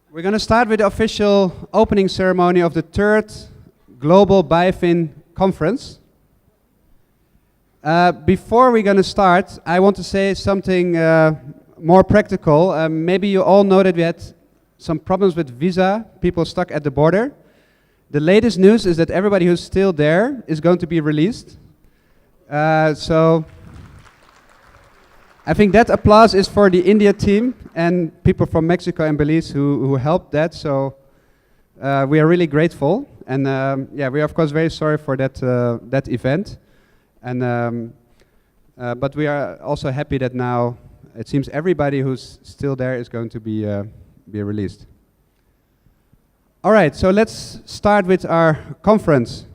We're going to start with the official opening ceremony of the third Global BIOFIN Conference. Before we're going to start, I want to say something more practical. Maybe you all know that we had some problems with visa, people stuck at the border. The latest news is that everybody who's still there is going to be released. So I think that applause is for the India team and people from Mexico and Belize who helped that. So we are really grateful. And yeah, we are of course very sorry for that event. And but we are also happy that now it seems everybody who's still there is going to be released. All right, so let's start with our conference.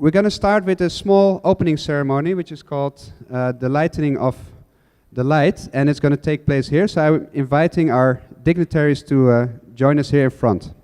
We're going to start with a small opening ceremony, which is called the Lightening of the Light, and it's going to take place here. So I'm inviting our dignitaries to join us here in front.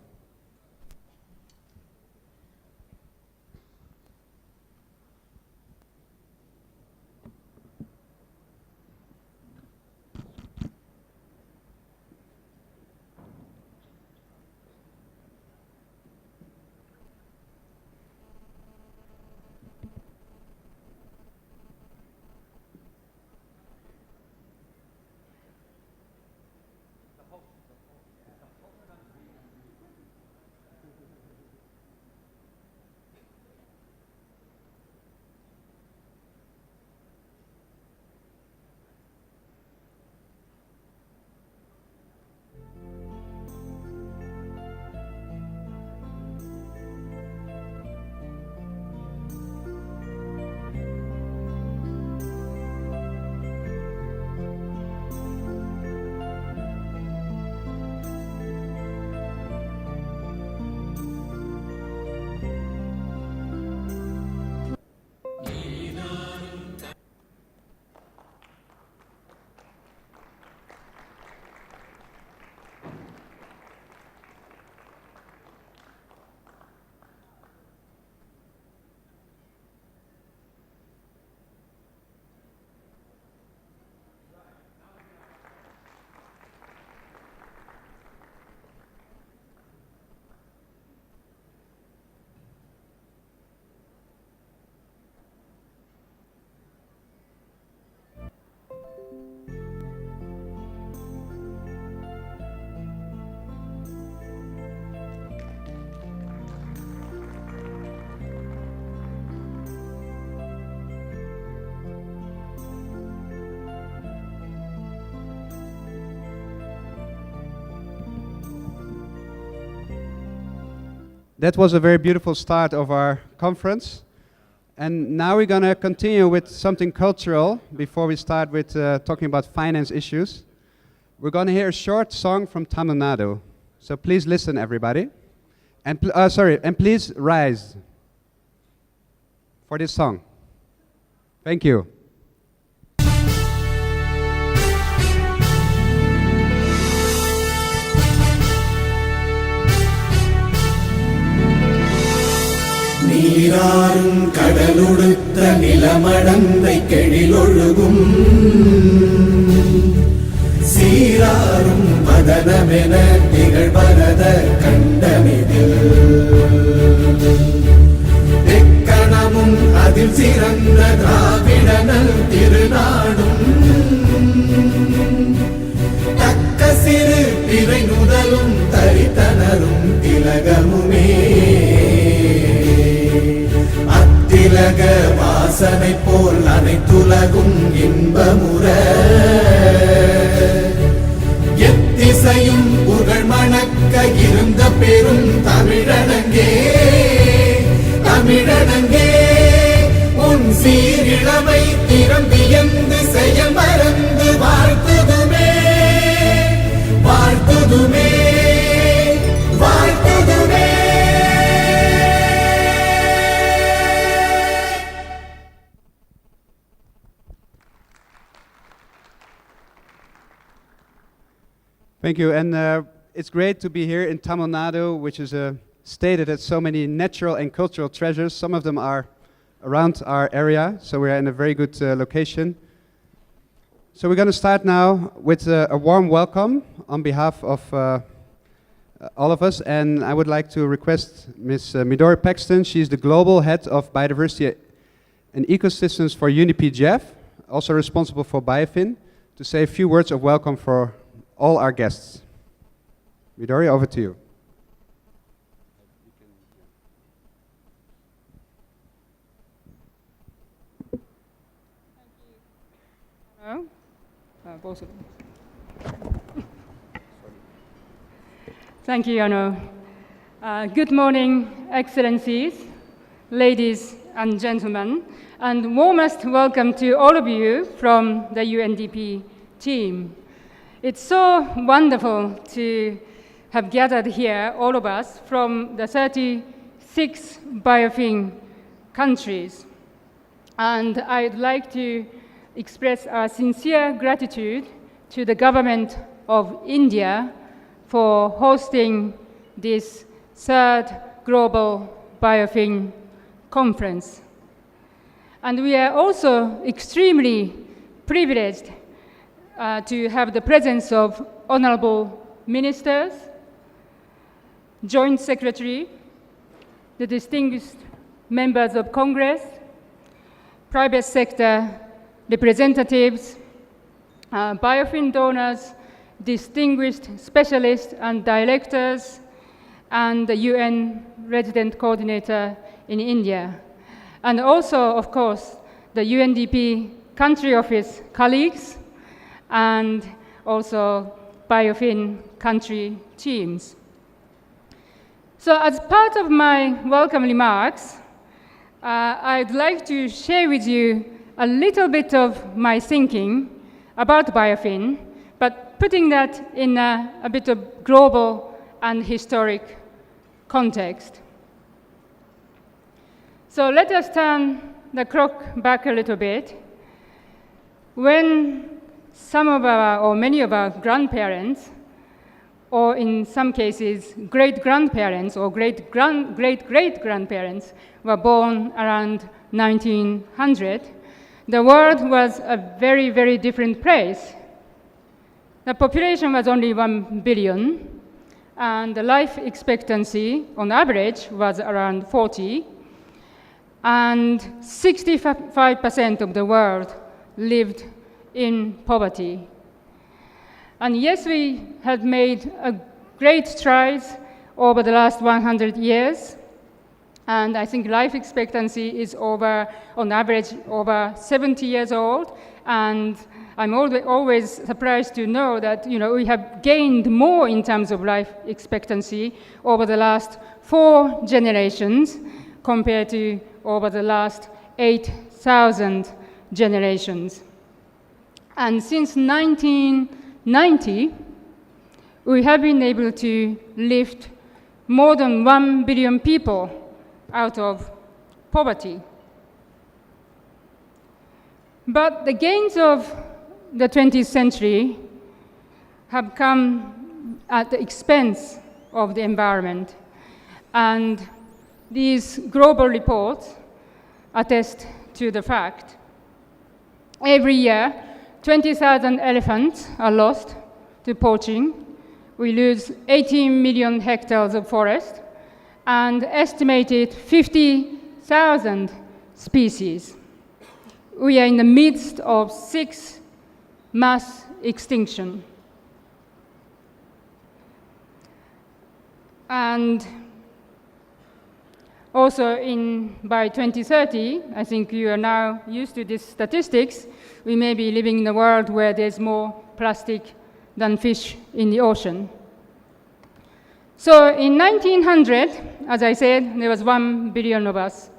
That was a very beautiful start of our conference. And now we're going to continue with something cultural before we start with talking about finance issues. We're going to hear a short song from Tamil Nadu. So please listen, everybody. And, and please rise for this song. Thank you. நீராறும் கடலுடுத்த நிலமடந்தை கெழிலொழுகும் சீராறும் மதனமென திகழ்வரத கண்டமிதில் எக்கணமும் அதில் சிறந்த திராவிடனல் திருநாடும் தக்க சிறு பிறை நுதலும் தரித்தனரும் திலகமுமே திலக வாசனை போல் அனைத்துலகும் இன்பமுற எத்திசையும் புகழ் மணக்க இருந்த பெரும் தமிழனங்கே தமிழனங்கே உன் சீரிழமை திறம் வியந்து செயல் மறந்து வாழ்த்துதுமே வாழ்த்துதுமே வாழ்த்துதுமே. Thank you, and it's great to be here in Tamil Nadu, which is a state that has so many natural and cultural treasures. Some of them are around our area, so we are in a very good location. So we're going to start now with a warm welcome on behalf of all of us, and I would like to request Ms. Midori Paxton. She's the Global Head of Biodiversity and Ecosystems for UNDP-JEF, also responsible for BIOFIN, to say a few words of welcome for all our guests. Midori, over to you. Hello? Both of them. Thank you, Yano. Good morning, Excellencies, ladies and gentlemen, and warmest welcome to all of you from the UNDP team. It's so wonderful to have gathered here, all of us, from the 36 BIOFIN countries. And I'd like to express our sincere gratitude to the government of India for hosting this third global BIOFIN conference. And we are also extremely privileged to have the presence of honorable ministers, joint secretary, the distinguished members of Congress, private sector representatives, BIOFIN donors, distinguished specialists and directors, and the UN resident coordinator in India. And also, of course, the UNDP country office colleagues, and also BIOFIN country teams. So as part of my welcome remarks, I'd like to share with you a little bit of my thinking about BIOFIN, but putting that in a bit of global and historic context. So let us turn the clock back a little bit. When some of our, or many of our grandparents, or in some cases great-grandparents or great-great-great-grandparents were born around 1900, the world was a very, very different place. The population was only 1 billion, and the life expectancy on average was around 40, and 65% of the world lived in poverty. And yes, we have made a great strides over the last 100 years, and I think life expectancy is on average, over 70 years old, and I'm always surprised to know that we have gained more in terms of life expectancy over the last 4 generations compared to over the last 8,000 generations. And since 1990, we have been able to lift more than 1 billion people out of poverty. But the gains of the 20th century have come at the expense of the environment. And these global reports attest to the fact. Every year, 20,000 elephants are lost to poaching. We lose 18 million hectares of forest and estimated 50,000 species. We are in the midst of 6 mass extinction. And also by 2030, I think you are now used to these statistics, we may be living in a world where there's more plastic than fish in the ocean. So in 1900, as I said, there was 1 billion of us.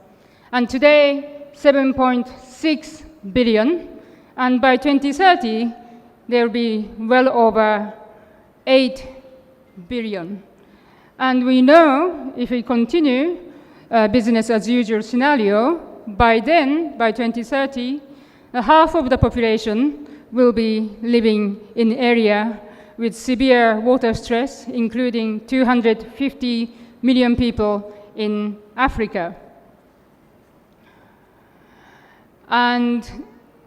And today, 7.6 billion. And by 2030, there will be well over 8 billion. And we know if we continue business as usual scenario, by then, by 2030, half of the population will be living in an area with severe water stress, including 250 million people in Africa. And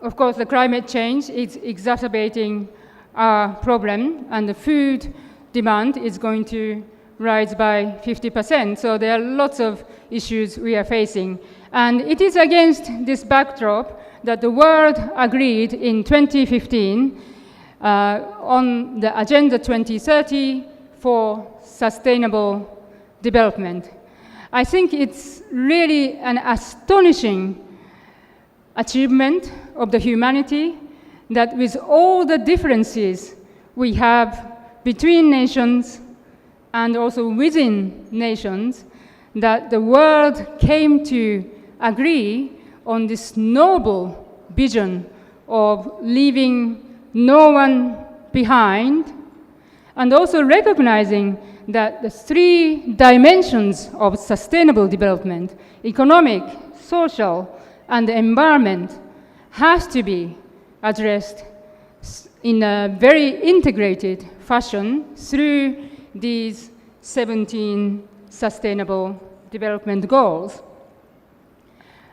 of course, the climate change is exacerbating our problem, and the food demand is going to rise by 50%. So there are lots of issues we are facing. And it is against this backdrop that the world agreed in 2015 on the Agenda 2030 for sustainable development. I think it's really an astonishing achievement of the humanity that with all the differences we have between nations and also within nations, that the world came to agree on this noble vision of leaving no one behind, and also recognizing that the three dimensions of sustainable development, economic, social, and environment, has to be addressed in a very integrated fashion through these 17 sustainable development goals.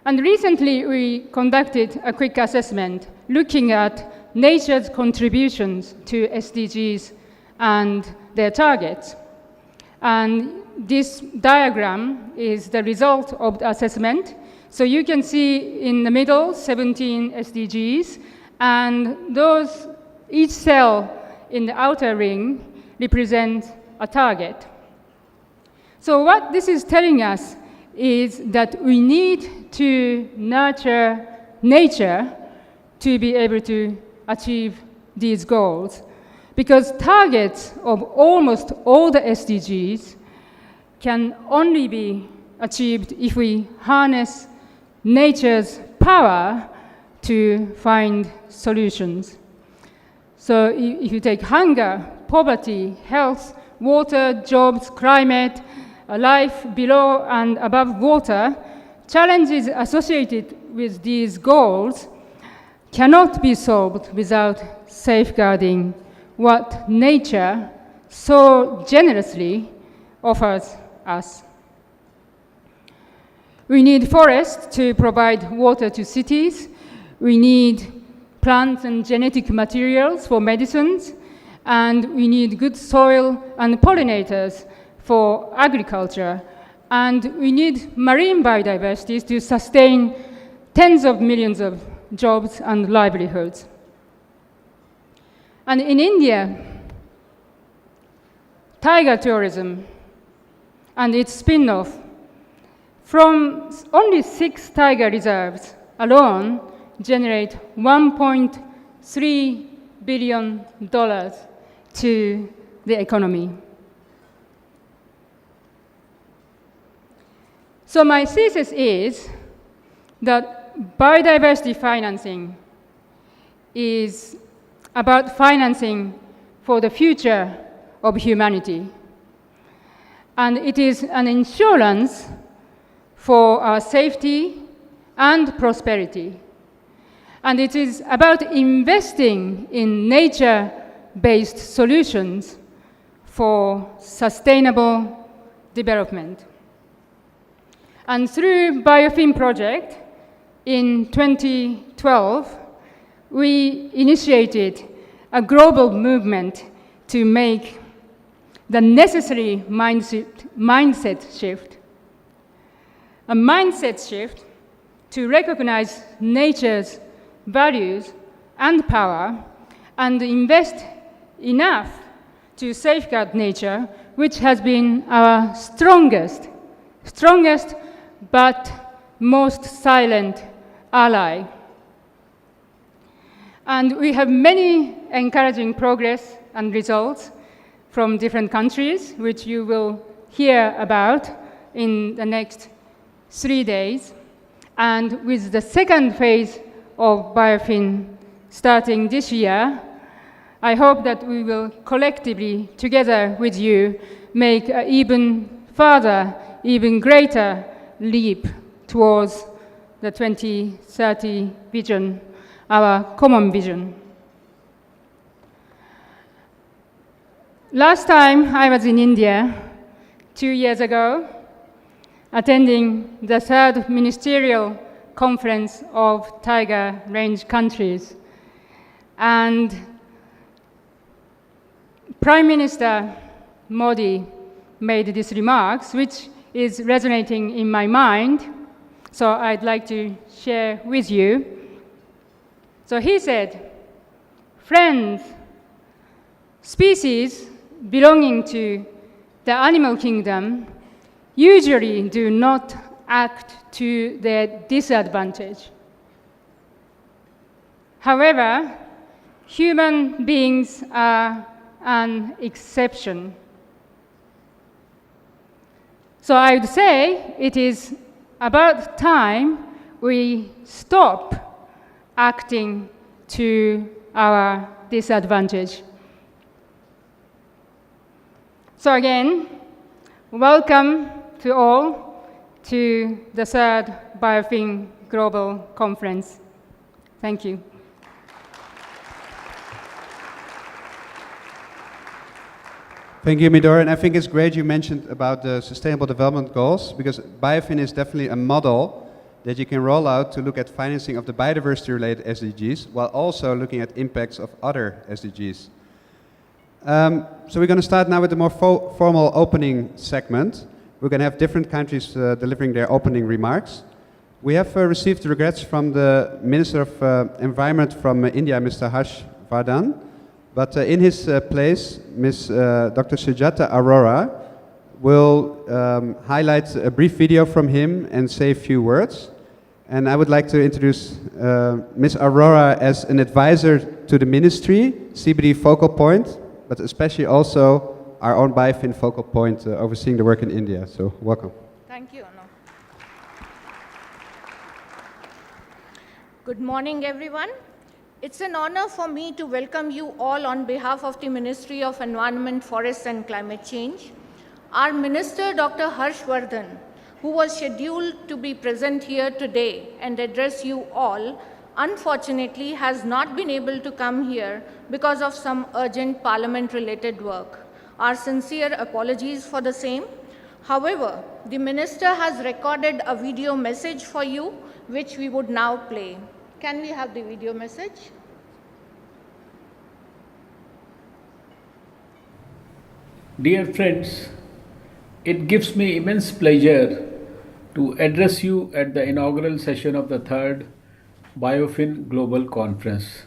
And recently we conducted a quick assessment looking at nature's contributions to SDGs and their targets. And this diagram is the result of the assessment. So you can see in the middle 17 SDGs, and those, each cell in the outer ring represents a target. So what this is telling us is that we need to nurture nature to be able to achieve these goals, because targets of almost all the SDGs can only be achieved if we harness nature's power to find solutions. So if you take hunger, poverty, health, water, jobs, climate, life below and above water, challenges associated with these goals cannot be solved without safeguarding what nature so generously offers us. We need forests to provide water to cities. We need plants and genetic materials for medicines. And we need good soil and pollinators for agriculture. And we need marine biodiversity to sustain tens of millions of jobs and livelihoods. And in India, tiger tourism and its spin-off, from only 6 tiger reserves alone, generate $1.3 billion to the economy. So my thesis is that biodiversity financing is about financing for the future of humanity. And it is an insurance for our safety and prosperity. And it is about investing in nature-based solutions for sustainable development. And through BIOFIN project in 2012, we initiated a global movement to make the necessary mindset shift. A mindset shift to recognize nature's values and power and invest enough to safeguard nature, which has been our strongest but most silent ally. And we have many encouraging progress and results from different countries, which you will hear about in the next 3 days. And with the second phase of BIOFIN starting this year, I hope that we will collectively, together with you, make an even further, even greater leap towards the 2030 vision, our common vision. Last time I was in India, 2 years ago, attending the third ministerial conference of tiger range countries. And Prime Minister Modi made these remarks, which is resonating in my mind, so I'd like to share with you. So he said, "Friends, species belonging to the animal kingdom usually do not act to their disadvantage. However, human beings are an exception. So I would say it is about time we stop acting to our disadvantage." So again, welcome to all to the third BIOFIN Global Conference. Thank you. Thank you, Midori. And I think it's great you mentioned about the Sustainable Development Goals, because BIOFIN is definitely a model that you can roll out to look at financing of the biodiversity-related SDGs, while also looking at impacts of other SDGs. So we're going to start now with the more formal opening segment. We're going to have different countries delivering their opening remarks. We have received regrets from the Minister of Environment from India, Mr. Harsh Vardhan. But in his place, Dr. Sujata Arora will highlight a brief video from him and say a few words. And I would like to introduce Ms. Arora as an advisor to the ministry, CBD focal point, but especially also our own BIOFIN focal point overseeing the work in India. So welcome. Thank you, Anna. Good morning, everyone. It's an honor for me to welcome you all on behalf of the Ministry of Environment, Forests and Climate Change. Our Minister, Dr. Harsh Vardhan, who was scheduled to be present here today and address you all, unfortunately has not been able to come here because of some urgent parliament-related work. Our sincere apologies for the same. However, the Minister has recorded a video message for you, which we would now play. Can we have the video message? Dear friends, it gives me immense pleasure to address you at the inaugural session of the third BIOFIN Global Conference.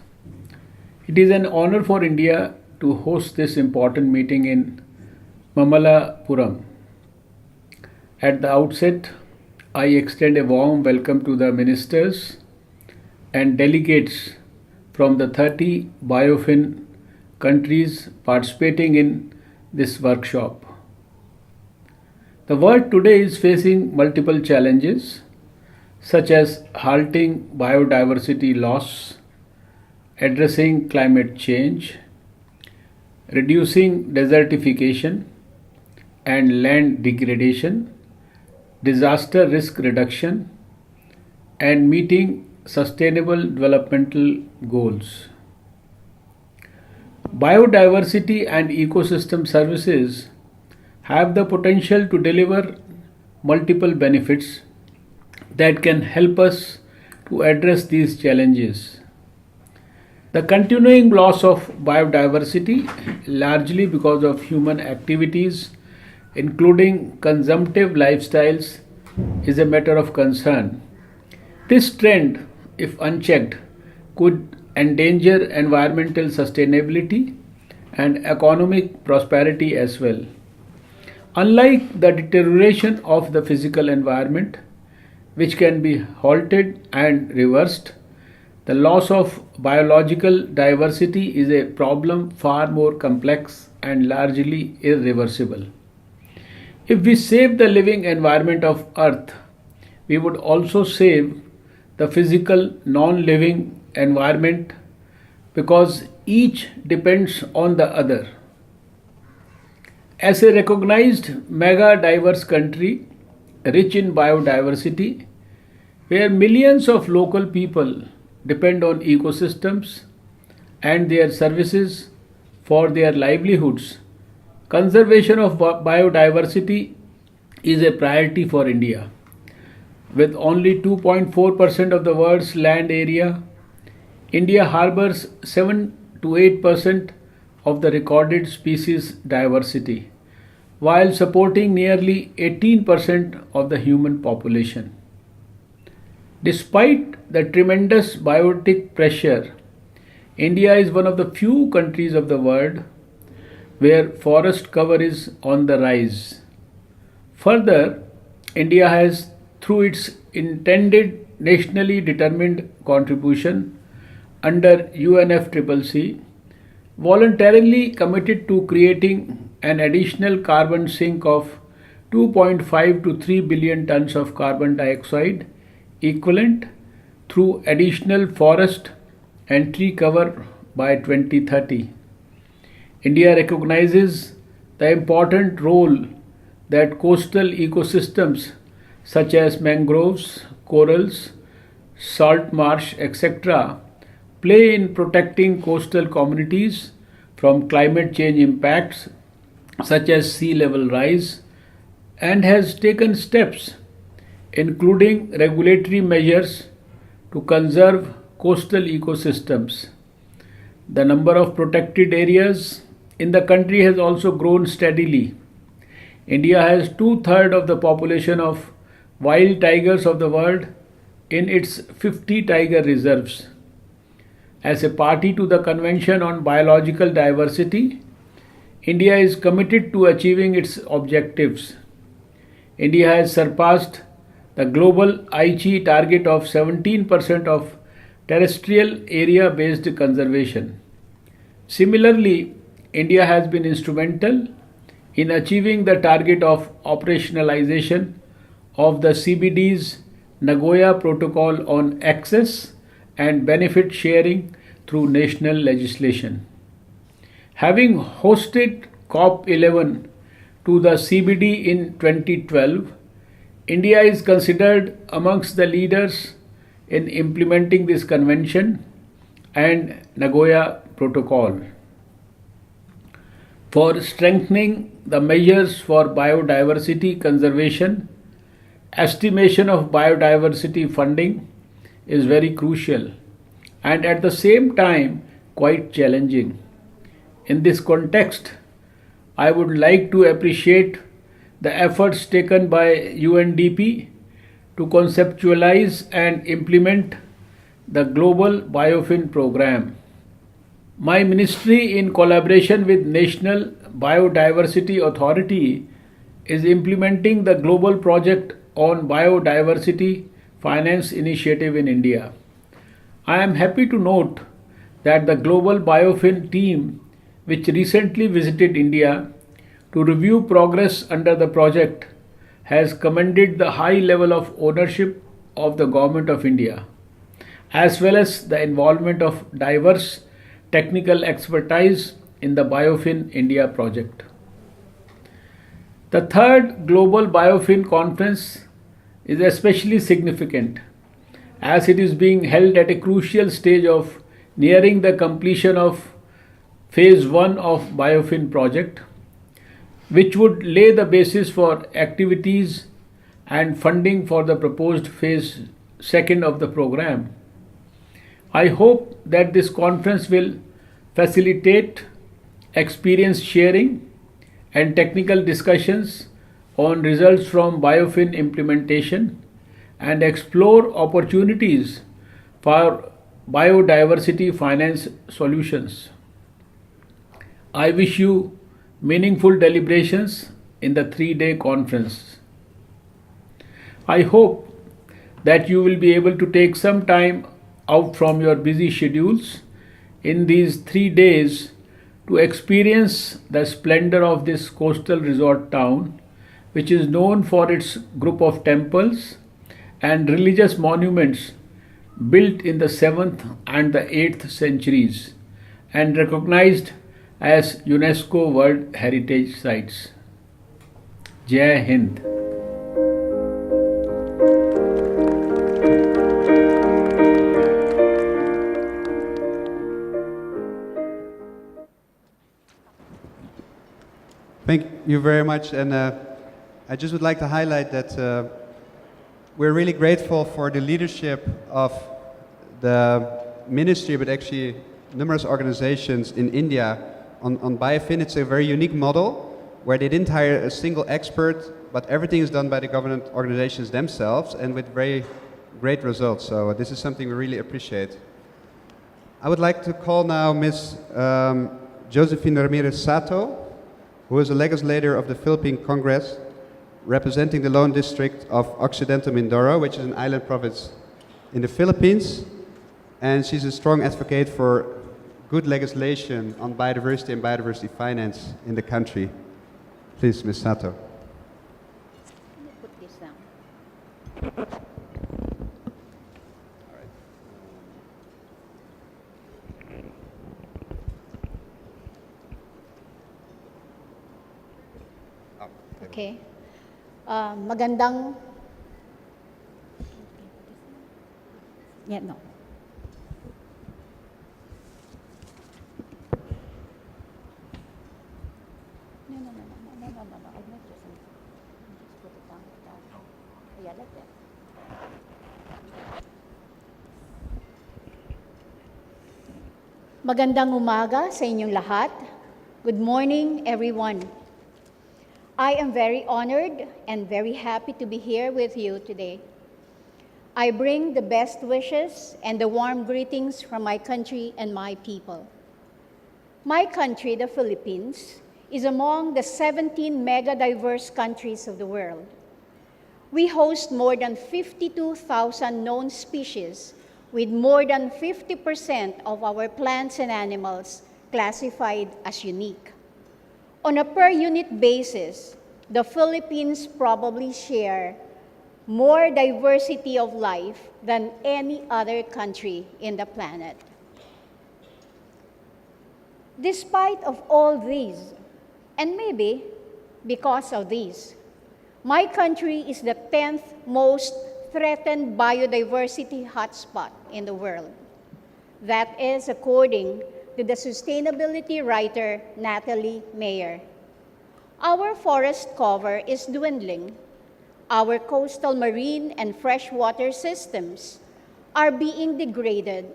It is an honor for India to host this important meeting in Mamallapuram. At the outset, I extend a warm welcome to the ministers and delegates from the 30 BIOFIN countries participating in this workshop. The world today is facing multiple challenges, such as halting biodiversity loss, addressing climate change, reducing desertification and land degradation, disaster risk reduction, and meeting sustainable developmental goals. Biodiversity and ecosystem services have the potential to deliver multiple benefits that can help us to address these challenges. The continuing loss of biodiversity, largely because of human activities, including consumptive lifestyles, is a matter of concern. This trend, if unchecked, could endanger environmental sustainability and economic prosperity as well. Unlike the deterioration of the physical environment, which can be halted and reversed, the loss of biological diversity is a problem far more complex and largely irreversible. If we save the living environment of Earth, we would also save the physical non-living environment, because each depends on the other. As a recognized mega-diverse country, rich in biodiversity, where millions of local people depend on ecosystems and their services for their livelihoods, conservation of biodiversity is a priority for India. With only 2.4% of the world's land area, India harbors 7 to 8% of the recorded species diversity, while supporting nearly 18% of the human population. Despite the tremendous biotic pressure, India is one of the few countries of the world where forest cover is on the rise. Further, India has, through its intended nationally determined contribution under UNFCCC, voluntarily committed to creating an additional carbon sink of 2.5 to 3 billion tons of carbon dioxide equivalent through additional forest and tree cover by 2030. India recognizes the important role that coastal ecosystems such as mangroves, corals, salt marsh, etc., play in protecting coastal communities from climate change impacts such as sea level rise, and has taken steps, including regulatory measures, to conserve coastal ecosystems. The number of protected areas in the country has also grown steadily. India has 2/3 of the population of wild tigers of the world in its 50 tiger reserves. As a party to the Convention on Biological Diversity, India is committed to achieving its objectives. India has surpassed the global Aichi target of 17% of terrestrial area-based conservation. Similarly, India has been instrumental in achieving the target of operationalization of the CBD's Nagoya Protocol on access and benefit sharing through national legislation. Having hosted COP11 to the CBD in 2012, India is considered amongst the leaders in implementing this convention and Nagoya Protocol. For strengthening the measures for biodiversity conservation, estimation of biodiversity funding is very crucial and at the same time quite challenging. In this context, I would like to appreciate the efforts taken by UNDP to conceptualize and implement the global BIOFIN program. My ministry, in collaboration with National Biodiversity Authority, is implementing the global project on biodiversity finance initiative in India. I am happy to note that the global BIOFIN team, which recently visited India to review progress under the project, has commended the high level of ownership of the Government of India, as well as the involvement of diverse technical expertise in the BIOFIN India project. The third Global BIOFIN Conference is especially significant as it is being held at a crucial stage of nearing the completion of Phase 1 of BIOFIN project, which would lay the basis for activities and funding for the proposed Phase 2 of the program. I hope that this conference will facilitate experience sharing and technical discussions on results from BIOFIN implementation and explore opportunities for biodiversity finance solutions. I wish you meaningful deliberations in the 3-day conference. I hope that you will be able to take some time out from your busy schedules in these 3 days to experience the splendor of this coastal resort town, which is known for its group of temples and religious monuments built in the 7th and the 8th centuries and recognized as UNESCO World Heritage Sites. Jai Hind. Thank you very much, and I just would like to highlight that we're really grateful for the leadership of the ministry, but actually numerous organizations in India on BIOFIN. It's a very unique model where they didn't hire a single expert, but everything is done by the government organizations themselves and with very great results. So this is something we really appreciate. I would like to call now Ms. Josephine Ramirez Sato, who is a legislator of the Philippine Congress, representing the Lone District of Occidental Mindoro, which is an island province in the Philippines. And she's a strong advocate for good legislation on biodiversity and biodiversity finance in the country. Please, Ms. Sato. Put this down. Okay. Magandang... Yeah, no. No. I'm not just put it down. Yeah, like that. Magandang umaga sa inyong lahat. Good morning, everyone. I am very honored and very happy to be here with you today. I bring the best wishes and the warm greetings from my country and my people. My country, the Philippines, is among the 17 mega-diverse countries of the world. We host more than 52,000 known species, with more than 50% of our plants and animals classified as unique. On a per-unit basis, the Philippines probably share more diversity of life than any other country in the planet. Despite of all these, and maybe because of these, my country is the 10th most threatened biodiversity hotspot in the world. That is according to the sustainability writer Natalie Mayer. Our forest cover is dwindling. Our coastal marine and freshwater systems are being degraded,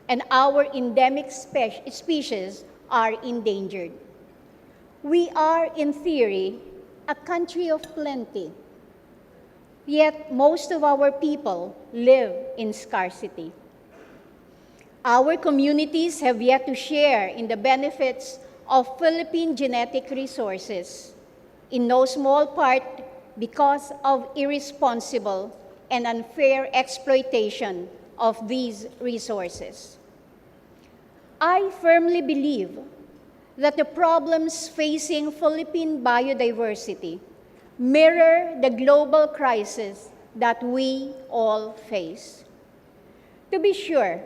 and our endemic species are endangered. We are, in theory, a country of plenty, yet most of our people live in scarcity. Our communities have yet to share in the benefits of Philippine genetic resources, in no small part because of irresponsible and unfair exploitation of these resources. I firmly believe that the problems facing Philippine biodiversity mirror the global crisis that we all face. To be sure,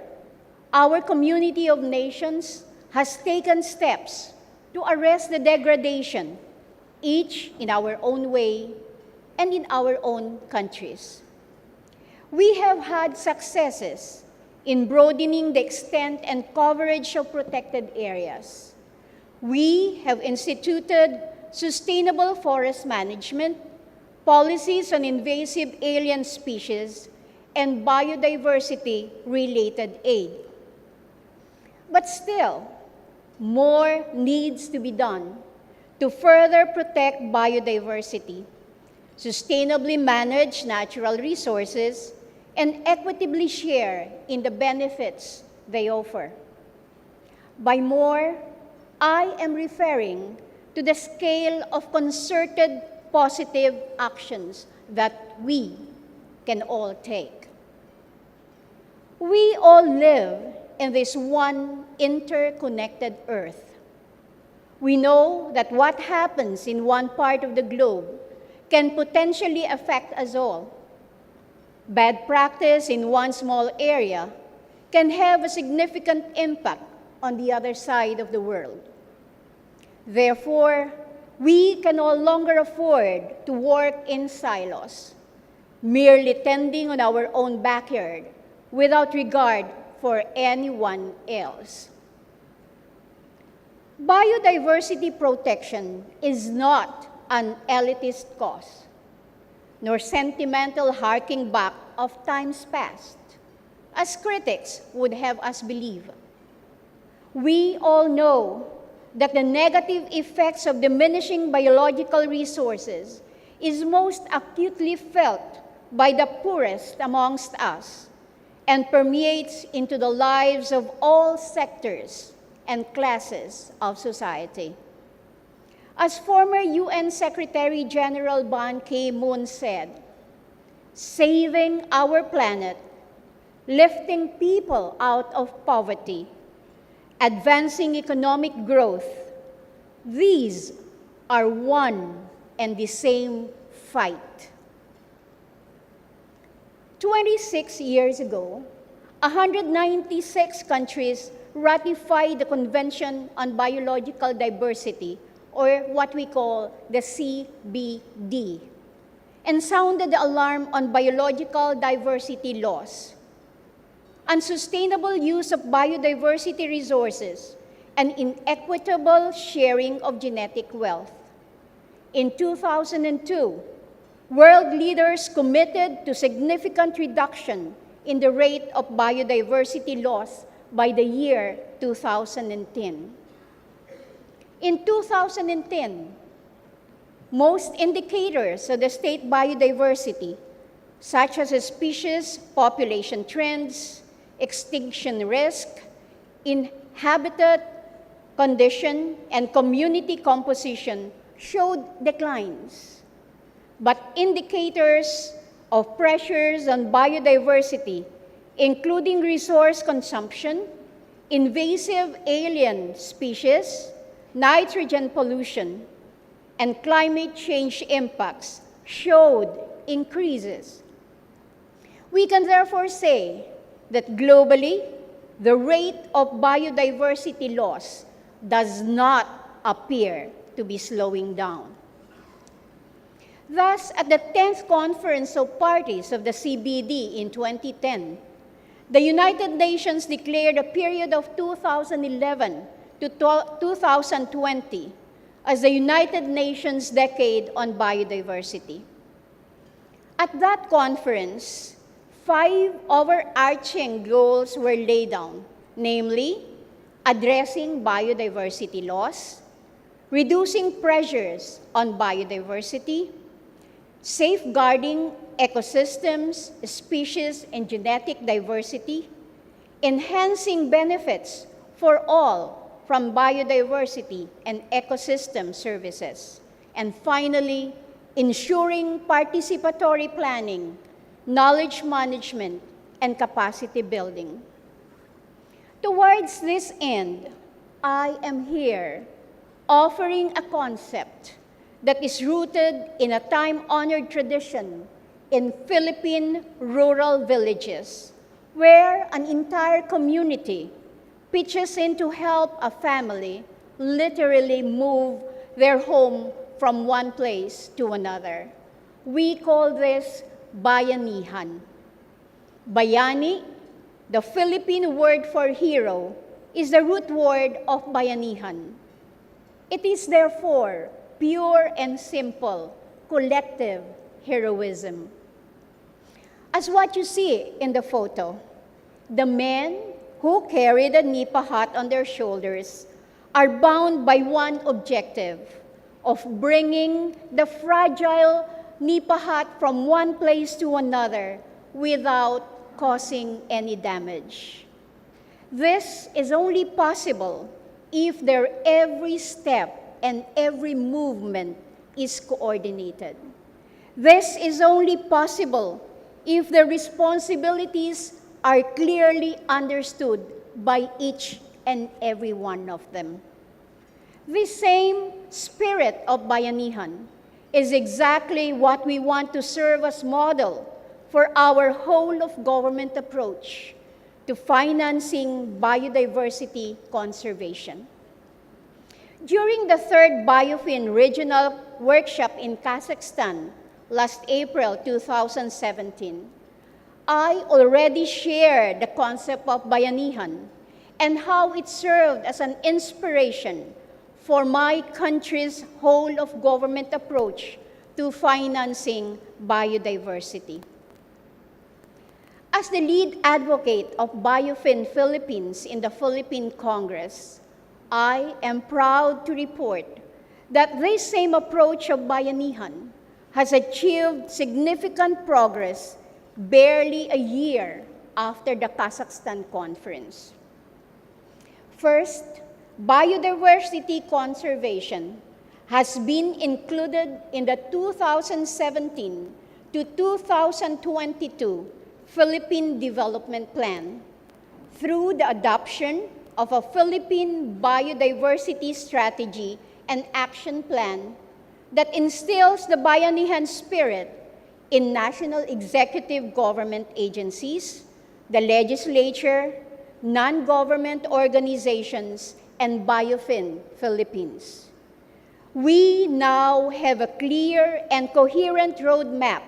our community of nations has taken steps to arrest the degradation, each in our own way and in our own countries. We have had successes in broadening the extent and coverage of protected areas. We have instituted sustainable forest management, policies on invasive alien species, and biodiversity-related aid. But still, more needs to be done to further protect biodiversity, sustainably manage natural resources, and equitably share in the benefits they offer. By more, I am referring to the scale of concerted positive actions that we can all take. We all live in this one interconnected Earth. We know that what happens in one part of the globe can potentially affect us all. Bad practice in one small area can have a significant impact on the other side of the world. Therefore, we can no longer afford to work in silos, merely tending on our own backyard without regard for anyone else. Biodiversity protection is not an elitist cause. nor sentimental harking back of times past, as critics would have us believe. We all know that the negative effects of diminishing biological resources is most acutely felt by the poorest amongst us and permeates into the lives of all sectors and classes of society. As former UN Secretary General Ban Ki-moon said, saving our planet, lifting people out of poverty, advancing economic growth, these are one and the same fight. 26 years ago, 196 countries ratified the Convention on Biological Diversity, or what we call the CBD, and sounded the alarm on biological diversity loss, unsustainable use of biodiversity resources, and inequitable sharing of genetic wealth. In 2002, world leaders committed to significant reduction in the rate of biodiversity loss by the year 2010. In 2010, most indicators of the state biodiversity, such as species population trends, extinction risk, habitat condition, and community composition, showed declines. But indicators of pressures on biodiversity, including resource consumption, invasive alien species, nitrogen pollution, and climate change impacts, showed increases. We can therefore say that globally, the rate of biodiversity loss does not appear to be slowing down. Thus, at the 10th Conference of Parties of the CBD in 2010, the United Nations declared a period of 2011 to 2020 as the United Nations Decade on Biodiversity. At that conference, 5 overarching goals were laid down, namely, addressing biodiversity loss, reducing pressures on biodiversity, safeguarding ecosystems, species, and genetic diversity, enhancing benefits for all from biodiversity and ecosystem services, and finally, ensuring participatory planning, knowledge management, and capacity building. Towards this end, I am here offering a concept that is rooted in a time-honored tradition in Philippine rural villages, where an entire community pitches in to help a family literally move their home from one place to another. We call this bayanihan. Bayani, the Philippine word for hero, is the root word of bayanihan. It is therefore pure and simple, collective heroism. As what you see in the photo, the men who carry the nipa hut on their shoulders are bound by one objective of bringing the fragile nipa hut from one place to another without causing any damage. This is only possible if their every step and every movement is coordinated. This is only possible if the responsibilities are clearly understood by each and every one of them. This same spirit of bayanihan is exactly what we want to serve as model for our whole of government approach to financing biodiversity conservation. During the 3rd BIOFIN regional workshop in Kazakhstan last April 2017, I already shared the concept of bayanihan and how it served as an inspiration for my country's whole of government approach to financing biodiversity. As the lead advocate of BIOFIN Philippines in the Philippine Congress, I am proud to report that this same approach of bayanihan has achieved significant progress barely a year after the Kazakhstan conference. First, biodiversity conservation has been included in the 2017 to 2022 Philippine Development Plan through the adoption of a Philippine Biodiversity Strategy and Action Plan that instills the bayanihan spirit in national executive government agencies, the legislature, non-government organizations, and BIOFIN Philippines. We now have a clear and coherent roadmap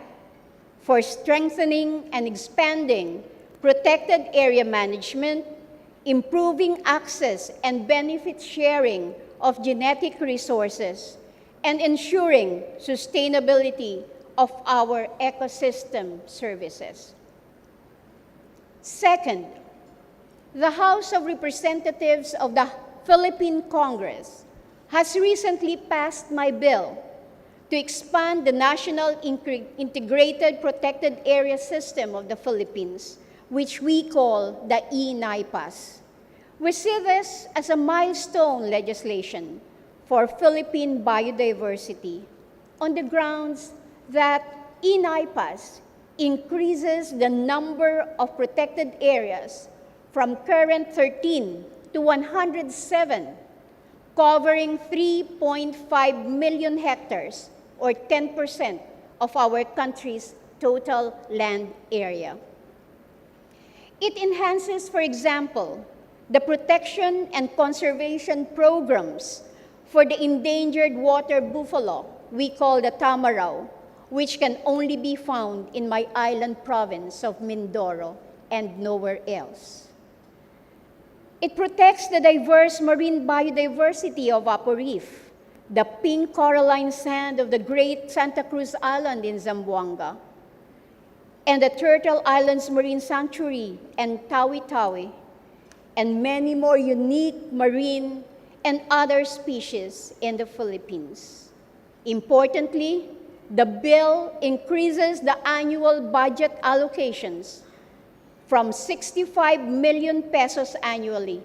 for strengthening and expanding protected area management, improving access and benefit sharing of genetic resources, and ensuring sustainability of our ecosystem services. Second, the House of Representatives of the Philippine Congress has recently passed my bill to expand the National Integrated Protected Area System of the Philippines, which we call the ENIPAS. We see this as a milestone legislation for Philippine biodiversity on the grounds that ENIPAS increases the number of protected areas from current 13 to 107, covering 3.5 million hectares, or 10% of our country's total land area. It enhances, for example, the protection and conservation programs for the endangered water buffalo we call the tamaraw, which can only be found in my island province of Mindoro and nowhere else. It protects the diverse marine biodiversity of Apo Reef, the pink coralline sand of the Great Santa Cruz Island in Zamboanga, and the Turtle Islands Marine Sanctuary and Tawi-Tawi, and many more unique marine and other species in the Philippines. Importantly, the bill increases the annual budget allocations from 65 million pesos annually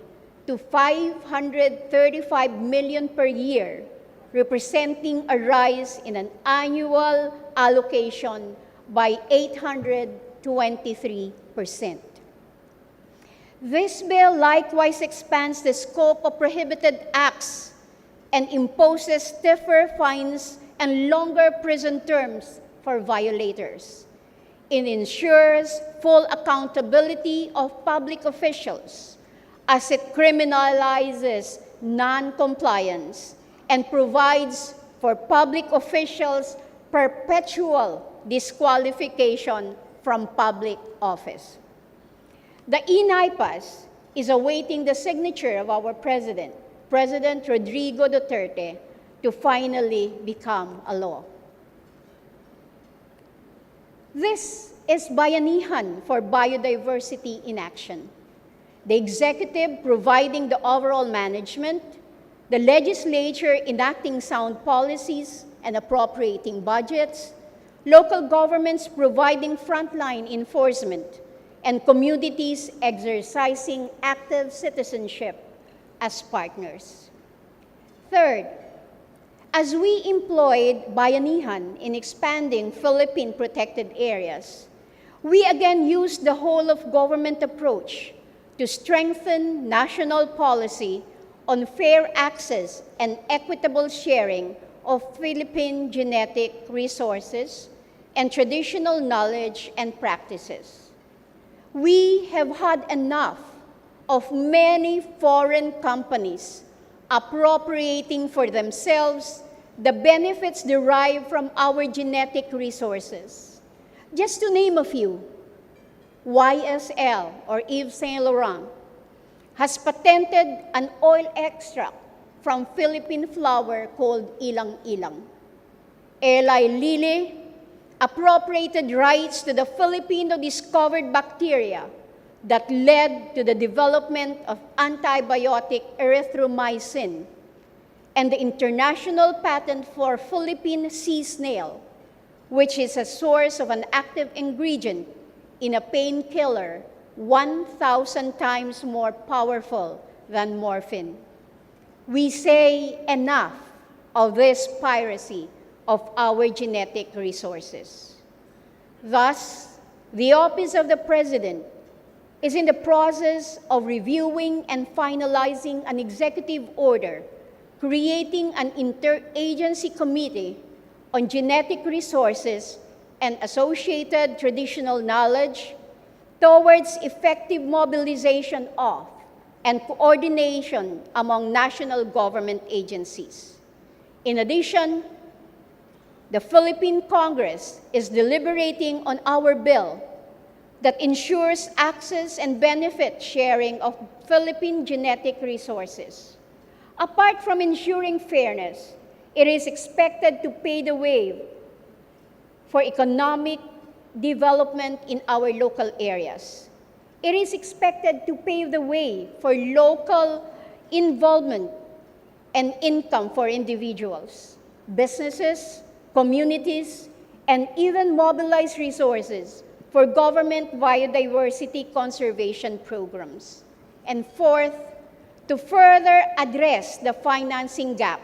to 535 million per year, representing a rise in an annual allocation by 823%. This bill likewise expands the scope of prohibited acts and imposes stiffer fines and longer prison terms for violators. It ensures full accountability of public officials as it criminalizes non-compliance and provides for public officials perpetual disqualification from public office. The ENIPAS is awaiting the signature of our President, President Rodrigo Duterte, to finally become a law. This is bayanihan for biodiversity in action. The executive providing the overall management, the legislature enacting sound policies and appropriating budgets, local governments providing frontline enforcement, and communities exercising active citizenship as partners. Third, as we employed bayanihan in expanding Philippine protected areas, we again used the whole of government approach to strengthen national policy on fair access and equitable sharing of Philippine genetic resources and traditional knowledge and practices. We have had enough of many foreign companies appropriating for themselves the benefits derived from our genetic resources. Just to name a few, YSL, or Yves Saint Laurent, has patented an oil extract from Philippine flower called ilang-ilang. Eli Lilly appropriated rights to the Filipino-discovered bacteria that led to the development of antibiotic erythromycin, and the international patent for Philippine sea snail, which is a source of an active ingredient in a painkiller 1,000 times more powerful than morphine. We say enough of this piracy of our genetic resources. Thus, the Office of the President is in the process of reviewing and finalizing an executive order creating an interagency committee on genetic resources and associated traditional knowledge towards effective mobilization of and coordination among national government agencies. In addition, the Philippine Congress is deliberating on our bill that ensures access and benefit sharing of Philippine genetic resources. Apart from ensuring fairness, it is expected to pave the way for economic development in our local areas. It is expected to pave the way for local involvement and income for individuals, businesses, communities, and even mobilize resources for government biodiversity conservation programs. And fourth, to further address the financing gap,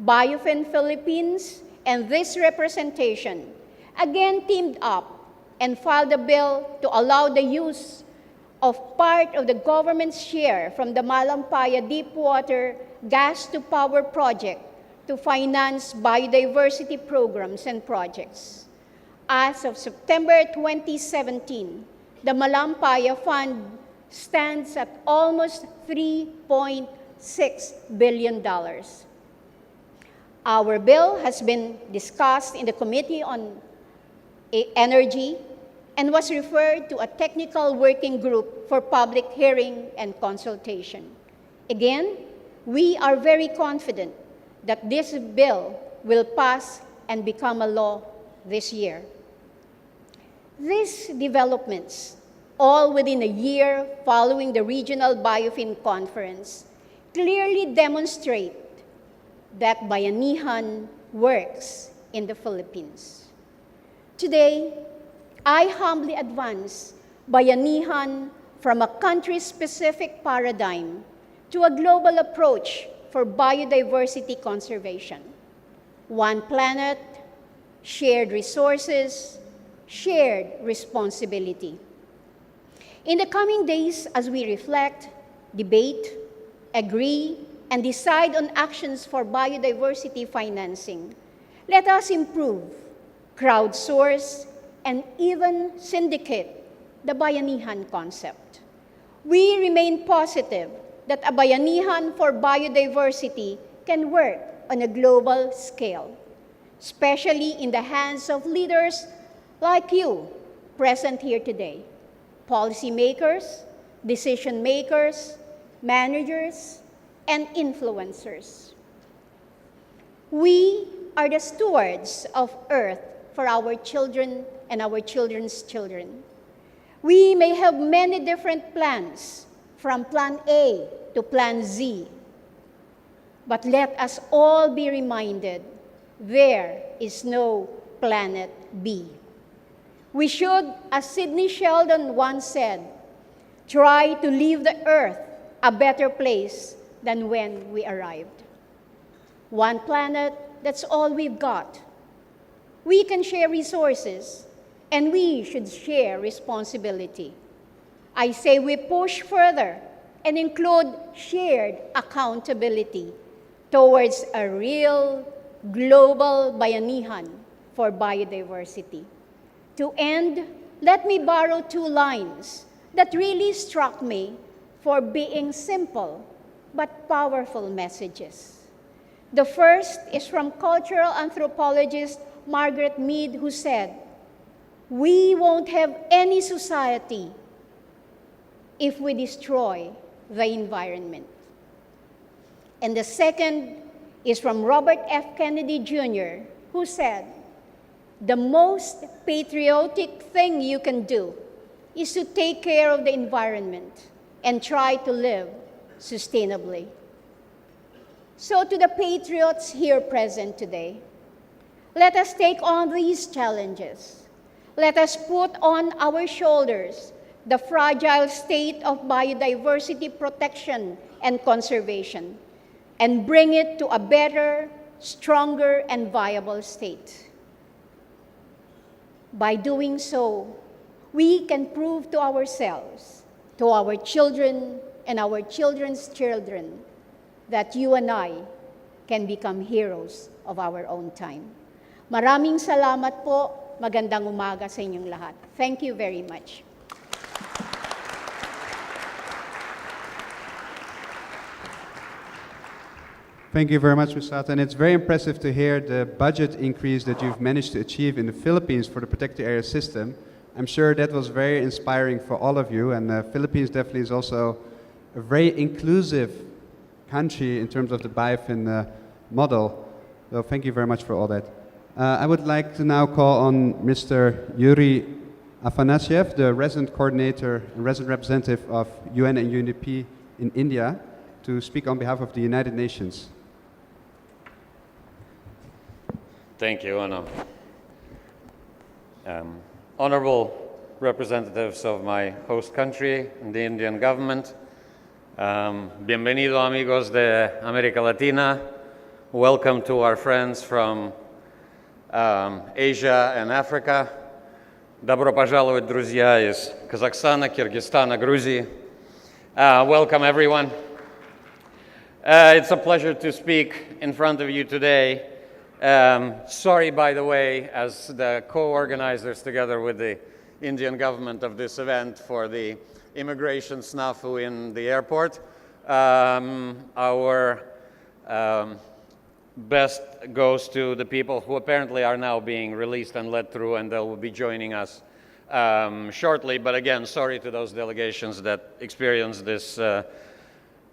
BIOFIN Philippines and this representation again teamed up and filed a bill to allow the use of part of the government's share from the Malampaya Deepwater Gas-to-Power project to finance biodiversity programs and projects. As of September 2017, the Malampaya Fund stands at almost $3.6 billion. Our bill has been discussed in the Committee on Energy and was referred to a technical working group for public hearing and consultation. Again, we are very confident that this bill will pass and become a law this year. These developments, all within a year following the Regional BIOFIN Conference, clearly demonstrate that Bayanihan works in the Philippines. Today, I humbly advance Bayanihan from a country-specific paradigm to a global approach for biodiversity conservation. One planet, shared resources, shared responsibility. In the coming days, as we reflect, debate, agree, and decide on actions for biodiversity financing, let us improve, crowdsource, and even syndicate the Bayanihan concept. We remain positive that a Bayanihan for biodiversity can work on a global scale, especially in the hands of leaders like you present here today, policymakers, decision makers, managers, and influencers. We are the stewards of Earth for our children and our children's children. We may have many different plans, from Plan A to Plan Z, but let us all be reminded there is no Planet B. We should, as Sidney Sheldon once said, try to leave the Earth a better place than when we arrived. One planet, that's all we've got. We can share resources, and we should share responsibility. I say we push further and include shared accountability towards a real global Bayanihan for biodiversity. To end, let me borrow two lines that really struck me for being simple but powerful messages. The first is from cultural anthropologist Margaret Mead, who said, "We won't have any society if we destroy the environment." And the second is from Robert F. Kennedy Jr., who said, "The most patriotic thing you can do is to take care of the environment and try to live sustainably." So to the patriots here present today, let us take on these challenges. Let us put on our shoulders the fragile state of biodiversity protection and conservation and bring it to a better, stronger, and viable state. By doing so, we can prove to ourselves, to our children and our children's children, that you and I can become heroes of our own time. Maraming salamat po. Magandang umaga sa inyong lahat. Thank you very much. Thank you very much, Ms. Sata. And it's very impressive to hear the budget increase that you've managed to achieve in the Philippines for the protected area system. I'm sure that was very inspiring for all of you. And the Philippines definitely is also a very inclusive country in terms of the BIOFIN model. So thank you very much for all that. I would like to now call on Mr. Yuri Afanasyev, the resident coordinator and resident representative of UN and UNDP in India, to speak on behalf of the United Nations. Thank you, Anna. Honorable representatives of my host country and the Indian government, bienvenido amigos de América Latina. Welcome to our friends from Asia and Africa. Добро пожаловать, друзья из Казахстана, Киргизстана, Грузии. Welcome, everyone. It's a pleasure to speak in front of you today. Sorry, by the way, as the co-organizers together with the Indian government of this event for the immigration snafu in the airport. Our best goes to the people who apparently are now being released and led through, and they will be joining us shortly. But again, sorry to those delegations that experienced this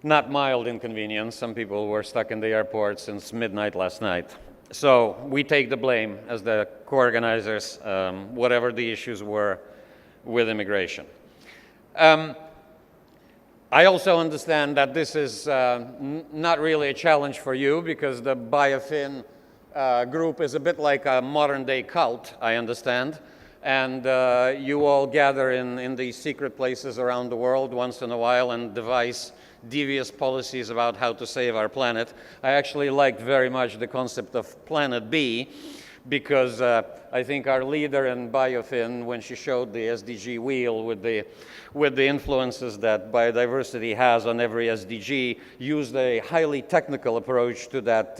not mild inconvenience. Some people were stuck in the airport since midnight last night. So we take the blame as the co-organizers, whatever the issues were with immigration. I also understand that this is not really a challenge for you because the BIOFIN group is a bit like a modern-day cult, I understand. And you all gather in these secret places around the world once in a while and devise devious policies about how to save our planet. I actually liked very much the concept of Planet B, because I think our leader in BIOFIN, when she showed the SDG wheel with the influences that biodiversity has on every SDG, used a highly technical approach to that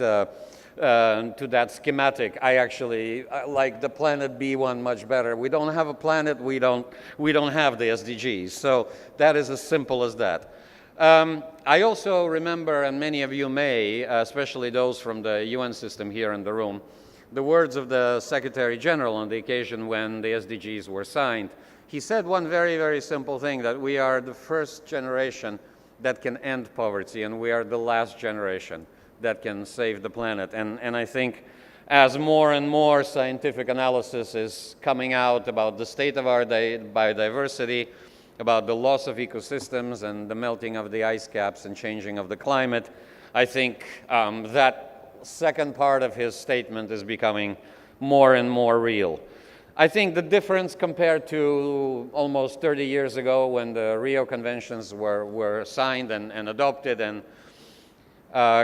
schematic. I actually like the Planet B one much better. We don't have a planet, we don't have the SDGs. So that is as simple as that. I also remember, and many of you may, especially those from the UN system here in the room, the words of the Secretary General on the occasion when the SDGs were signed. He said one very, very simple thing, that we are the first generation that can end poverty, and we are the last generation that can save the planet. And I think as more and more scientific analysis is coming out about the state of our biodiversity, about the loss of ecosystems and the melting of the ice caps and changing of the climate, I think that second part of his statement is becoming more and more real. I think the difference compared to almost 30 years ago when the Rio Conventions were signed and adopted, and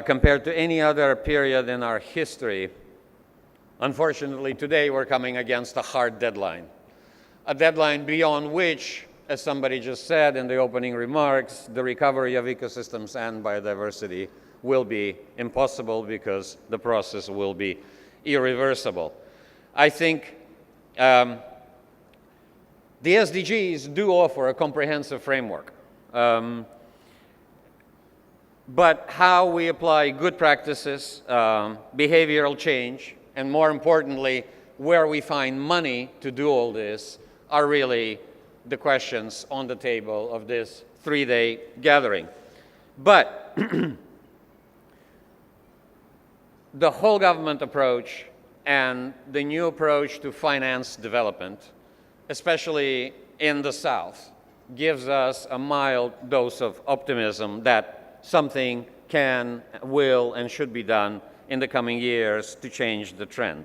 compared to any other period in our history, unfortunately today we're coming against a hard deadline. A deadline beyond which, as somebody just said in the opening remarks, the recovery of ecosystems and biodiversity will be impossible because the process will be irreversible. I think the SDGs do offer a comprehensive framework. But how we apply good practices, behavioral change, and more importantly, where we find money to do all this are really the questions on the table of this 3-day gathering. But the whole government approach and the new approach to finance development, especially in the South, gives us a mild dose of optimism that something can, will, and should be done in the coming years to change the trend.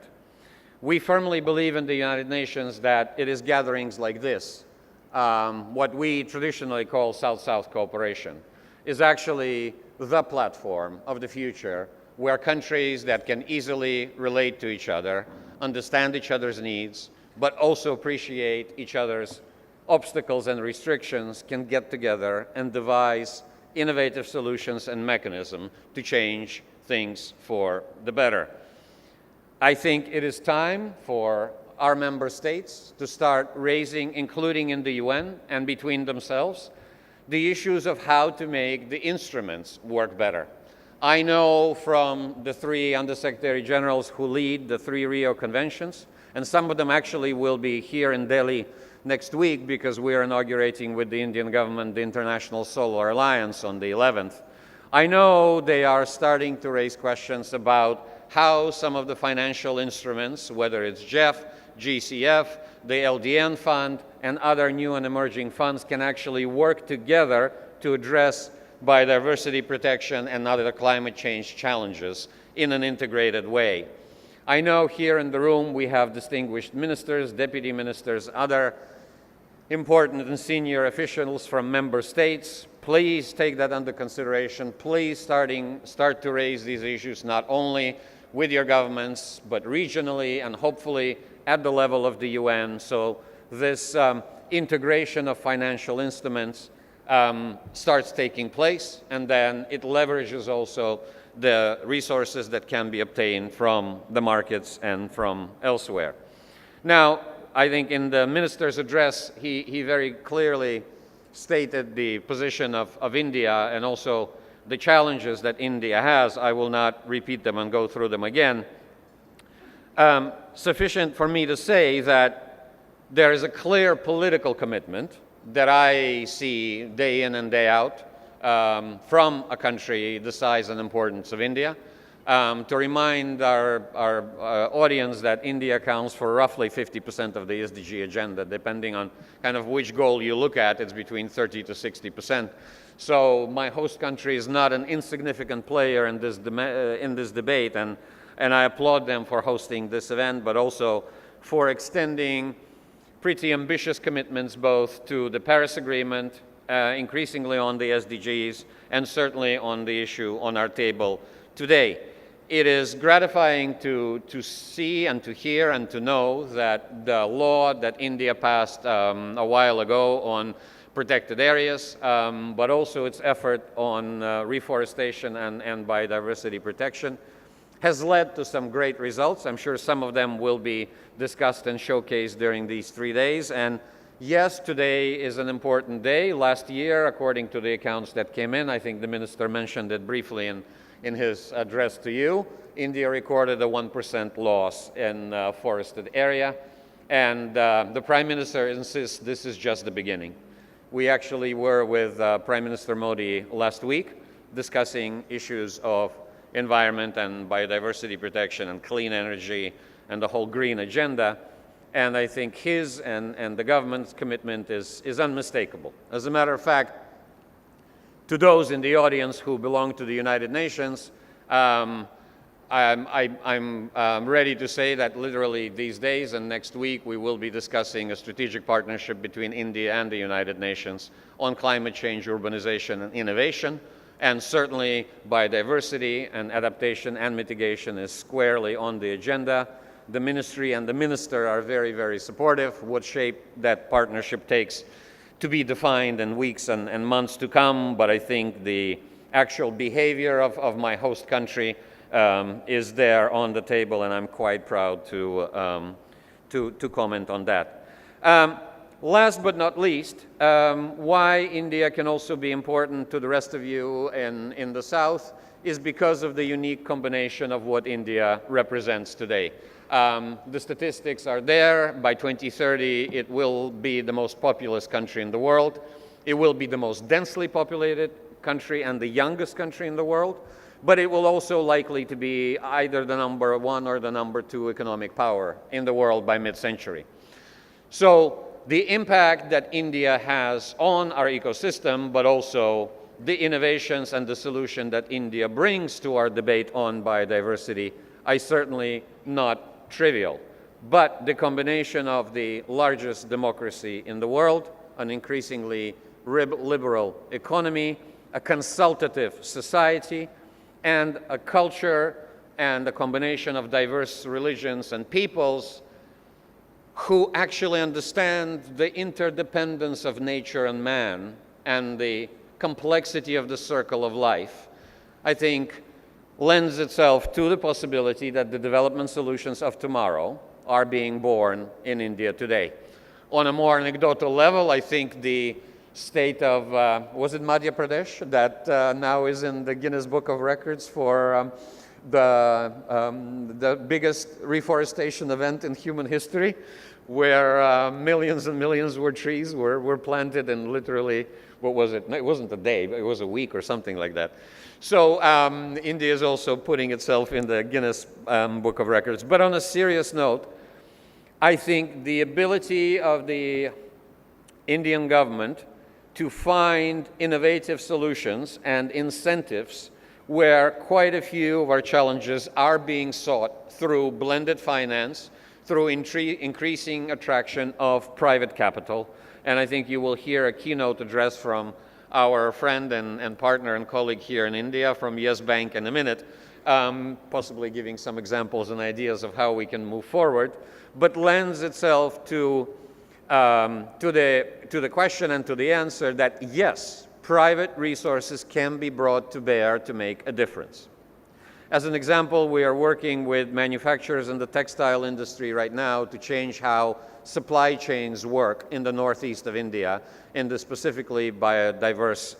We firmly believe in the United Nations that it is gatherings like this, what we traditionally call South-South cooperation, is actually the platform of the future where countries that can easily relate to each other, understand each other's needs, but also appreciate each other's obstacles and restrictions can get together and devise innovative solutions and mechanisms to change things for the better. I think it is time for our member states to start raising, including in the UN and between themselves, the issues of how to make the instruments work better. I know from the three Undersecretary Generals who lead the three Rio conventions, and some of them actually will be here in Delhi next week because we are inaugurating with the Indian government the International Solar Alliance on the 11th. I know they are starting to raise questions about how some of the financial instruments, whether it's GEF, GCF, the LDN fund, and other new and emerging funds can actually work together to address biodiversity protection and other climate change challenges in an integrated way. I know here in the room we have distinguished ministers, deputy ministers, other important and senior officials from member states. Please take that under consideration. Please start to raise these issues not only with your governments, but regionally and hopefully at the level of the UN. So this integration of financial instruments starts taking place, and then it leverages also the resources that can be obtained from the markets and from elsewhere. Now, I think in the minister's address, he very clearly stated the position of India and also the challenges that India has. I will not repeat them and go through them again. Sufficient for me to say that there is a clear political commitment that I see day in and day out from a country the size and importance of India. To remind our audience that India accounts for roughly 50% of the SDG agenda, depending on kind of which goal you look at, it's between 30 to 60%. So my host country is not an insignificant player in this debate, and I applaud them for hosting this event, but also for extending pretty ambitious commitments both to the Paris Agreement, increasingly on the SDGs, and certainly on the issue on our table today. It is gratifying to see and to hear and to know that the law that India passed a while ago on protected areas, but also its effort on reforestation and biodiversity protection has led to some great results. I'm sure some of them will be discussed and showcased during these 3 days. And yes, today is an important day. Last year, according to the accounts that came in, I think the minister mentioned it briefly in his address to you, India recorded a 1% loss in forested area. And the Prime Minister insists this is just the beginning. We actually were with Prime Minister Modi last week discussing issues of environment and biodiversity protection and clean energy and the whole green agenda. And I think his and the government's commitment is unmistakable. As a matter of fact, to those in the audience who belong to the United Nations, I'm ready to say that literally these days and next week we will be discussing a strategic partnership between India and the United Nations on climate change, urbanization, and innovation. And certainly biodiversity and adaptation and mitigation is squarely on the agenda. The ministry and the minister are very, very supportive. What shape that partnership takes to be defined in weeks and months to come, but I think the actual behavior of my host country is there on the table, and I'm quite proud to comment on that. Last but not least, why India can also be important to the rest of you in the South is because of the unique combination of what India represents today. The statistics are there. By 2030, it will be the most populous country in the world. It will be the most densely populated country and the youngest country in the world. but it will also likely to be either the number one or the number two economic power in the world by mid-century. So the impact that India has on our ecosystem, but also the innovations and the solution that India brings to our debate on biodiversity, are certainly not trivial. But the combination of the largest democracy in the world, an increasingly liberal economy, a consultative society, and a culture and a combination of diverse religions and peoples who actually understand the interdependence of nature and man and the complexity of the circle of life, I think lends itself to the possibility that the development solutions of tomorrow are being born in India today. On a more anecdotal level, I think the state of, was it Madhya Pradesh, that now is in the Guinness Book of Records for the biggest reforestation event in human history, where millions and millions of trees were planted in literally, what was it? No, it wasn't a day, but it was a week or something like that. So India is also putting itself in the Guinness Book of Records. But on a serious note, I think the ability of the Indian government to find innovative solutions and incentives where quite a few of our challenges are being sought through blended finance, through increasing attraction of private capital. And I think you will hear a keynote address from our friend and partner and colleague here in India from Yes Bank in a minute, possibly giving some examples and ideas of how we can move forward, but lends itself to the question and to the answer that yes, private resources can be brought to bear to make a difference. As an example, we are working with manufacturers in the textile industry right now to change how supply chains work in the northeast of India, in the specifically biodiverse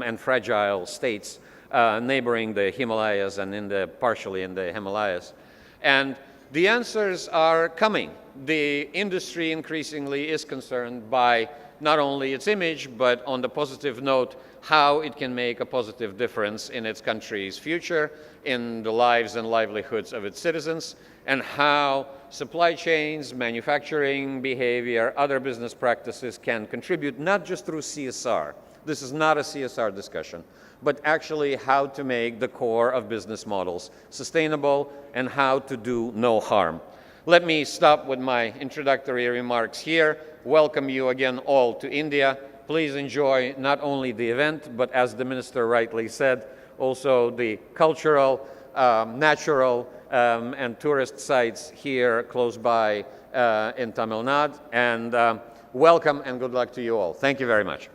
and fragile states neighboring the Himalayas and partially in the Himalayas. And the answers are coming. The industry increasingly is concerned by not only its image, but on the positive note, how it can make a positive difference in its country's future, in the lives and livelihoods of its citizens, and how supply chains, manufacturing behavior, other business practices can contribute not just through CSR. This is not a CSR discussion, but actually how to make the core of business models sustainable and how to do no harm. Let me stop with my introductory remarks here. Welcome you again all to India. Please enjoy not only the event, but as the minister rightly said, also the cultural, natural, and tourist sites here close by in Tamil Nadu. And welcome and good luck to you all. Thank you very much.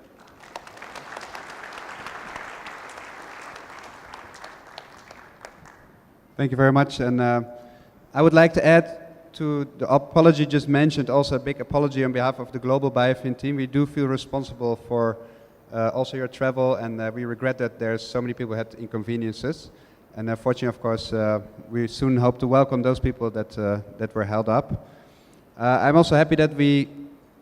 Thank you very much. And I would like to add to the apology just mentioned, also a big apology on behalf of the global BIOFIN team. We do feel responsible for also your travel, and we regret that there's so many people who had inconveniences. And fortunately, of course, we soon hope to welcome those people that were held up. I'm also happy that we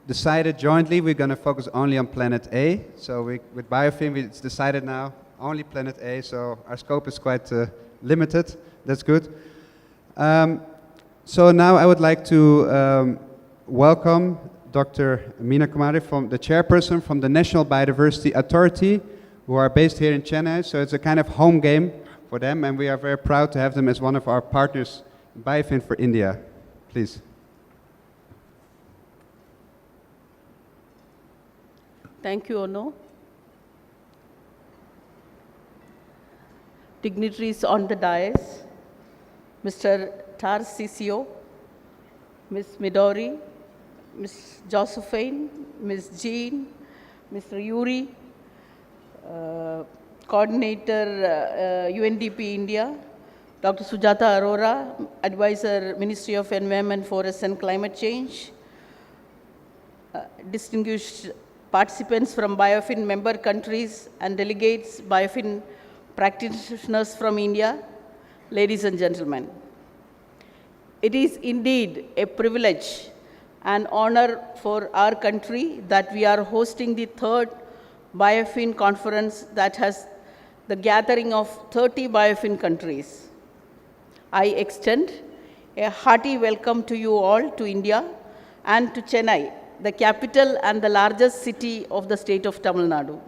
decided jointly we're going to focus only on Planet A. So with BIOFIN, it's decided now only Planet A, so our scope is quite limited. That's good. So now I would like to welcome Dr. Meena Kumari, from the chairperson from the National Biodiversity Authority, who are based here in Chennai. So it's a kind of home game for them, and we are very proud to have them as one of our partners in BIOFIN for India. Please. Thank you, Ono. Dignitaries on the dais, Mr. Tarcisio, Ms. Midori, Ms. Josephine, Ms. Jean, Mr. Yuri, Coordinator UNDP India, Dr. Sujata Arora, Advisor Ministry of Environment, Forests and Climate Change, distinguished participants from BIOFIN member countries and delegates, BIOFIN practitioners from India, ladies and gentlemen. It is indeed a privilege and honor for our country that we are hosting the third BIOFIN conference that has the gathering of 30 BIOFIN countries. I extend a hearty welcome to you all to India and to Chennai, the capital and the largest city of the state of Tamil Nadu.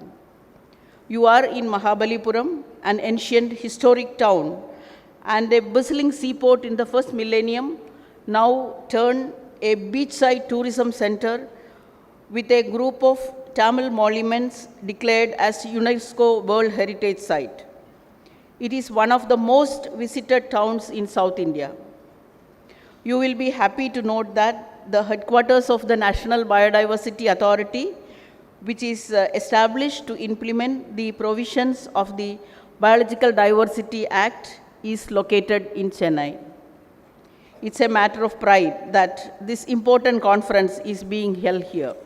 You are in Mahabalipuram, an ancient historic town and a bustling seaport in the first millennium, now turned a beachside tourism center with a group of Tamil monuments declared as UNESCO World Heritage Site. It is one of the most visited towns in South India. You will be happy to note that the headquarters of the National Biodiversity Authority, which is established to implement the provisions of the Biological Diversity Act, is located in Chennai. It's a matter of pride that this important conference is being held here.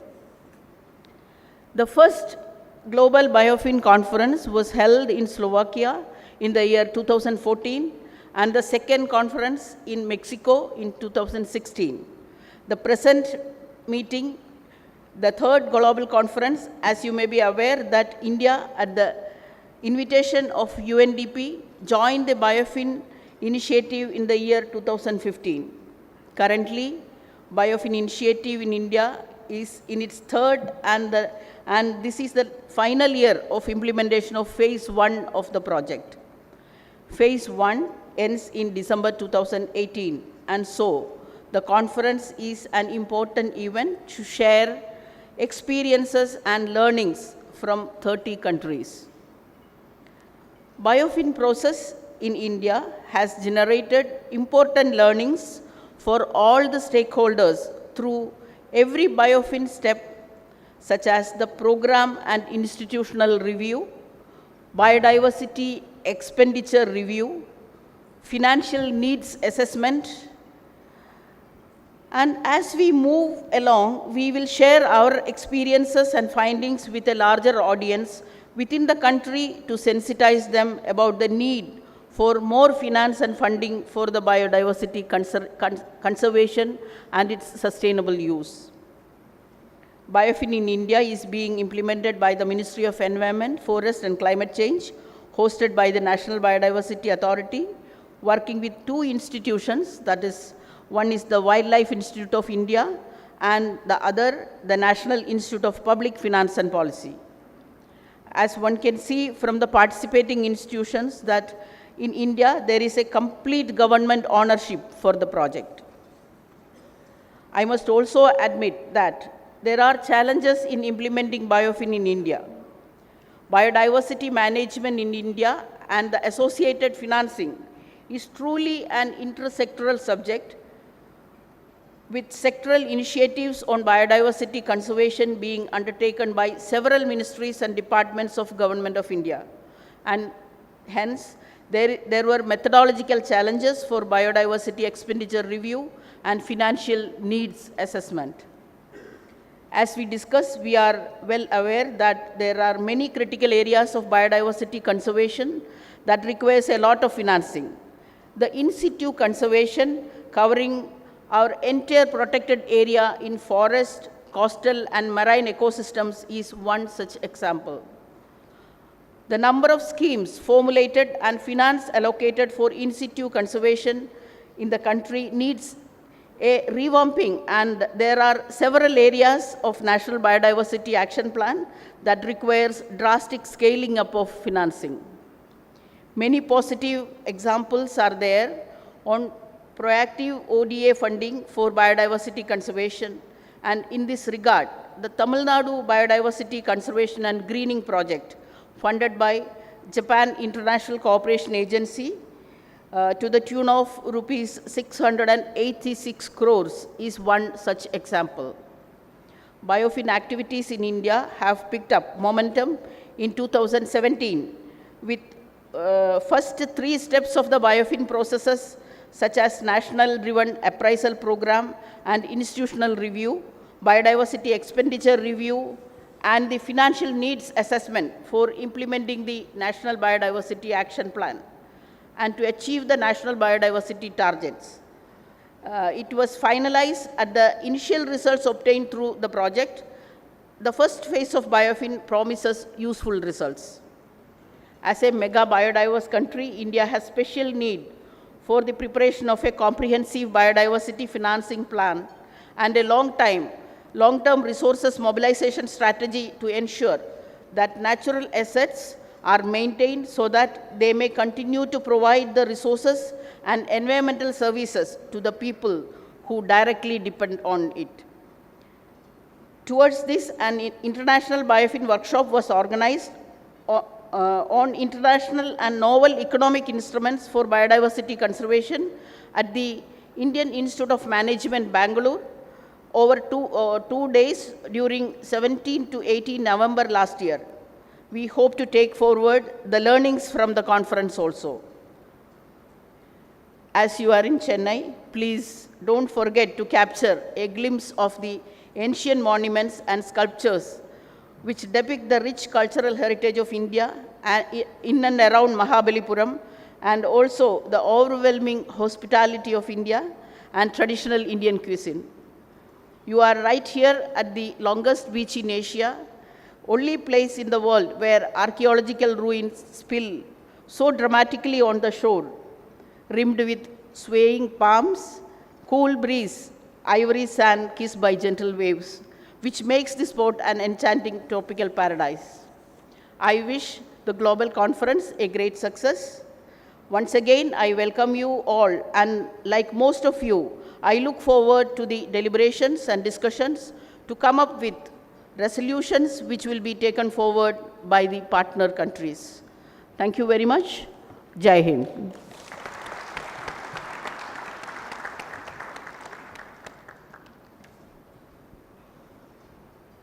The first Global BIOFIN conference was held in Slovakia in the year 2014 and the second conference in Mexico in 2016. The present meeting, the third global conference, as you may be aware that India at the invitation of UNDP joined the BIOFIN initiative in the year 2015. Currently, BIOFIN initiative in India is in its third and this is the final year of implementation of phase 1 of the project. Phase 1 ends in December 2018 and so the conference is an important event to share experiences and learnings from 30 countries. BIOFIN process in India has generated important learnings for all the stakeholders through every BIOFIN step, such as the program and institutional review, biodiversity expenditure review, financial needs assessment, and as we move along, we will share our experiences and findings with a larger audience within the country to sensitize them about the need for more finance and funding for the biodiversity conservation and its sustainable use. BIOFIN in India is being implemented by the Ministry of Environment, Forest and Climate Change, hosted by the National Biodiversity Authority, working with two institutions, that is, one is the Wildlife Institute of India and the other, the National Institute of Public Finance and Policy. As one can see from the participating institutions that in India, there is a complete government ownership for the project. I must also admit that there are challenges in implementing BIOFIN in India. Biodiversity management in India and the associated financing is truly an intersectoral subject, with sectoral initiatives on biodiversity conservation being undertaken by several ministries and departments of Government of India. And hence, there were methodological challenges for biodiversity expenditure review and financial needs assessment. As we discussed, we are well aware that there are many critical areas of biodiversity conservation that requires a lot of financing. The in situ conservation covering our entire protected area in forest, coastal and marine ecosystems is one such example. The number of schemes formulated and finance allocated for in situ conservation in the country needs a revamping, and there are several areas of National Biodiversity Action Plan that requires drastic scaling up of financing. Many positive examples are there on proactive ODA funding for biodiversity conservation, and in this regard, the Tamil Nadu Biodiversity Conservation and Greening Project, funded by Japan International Cooperation Agency to the tune of rupees 686 crores, is one such example. BIOFIN activities in India have picked up momentum in 2017 with first 3 steps of the BIOFIN processes, such as national driven appraisal program and institutional review, biodiversity expenditure review, and the financial needs assessment for implementing the National Biodiversity Action Plan and to achieve the national biodiversity targets. It was finalized at the initial results obtained through the project. The first phase of BIOFIN promises useful results. As a mega biodiverse country, India has special need for the preparation of a comprehensive biodiversity financing plan and a long-term resources mobilization strategy to ensure that natural assets are maintained so that they may continue to provide the resources and environmental services to the people who directly depend on it. Towards this, an international BIOFIN workshop was organized on international and novel economic instruments for biodiversity conservation at the Indian Institute of Management, Bangalore, over 2 days during 17 to 18 November last year. We hope to take forward the learnings from the conference also. As you are in Chennai, please don't forget to capture a glimpse of the ancient monuments and sculptures which depict the rich cultural heritage of India in and around Mahabalipuram, and also the overwhelming hospitality of India and traditional Indian cuisine. You are right here at the longest beach in Asia, only place in the world where archaeological ruins spill so dramatically on the shore, rimmed with swaying palms, cool breeze, ivory sand kissed by gentle waves, which makes this spot an enchanting tropical paradise. I wish the global conference a great success. Once again, I welcome you all, and like most of you, I look forward to the deliberations and discussions to come up with resolutions which will be taken forward by the partner countries. Thank you very much. Jai Hind.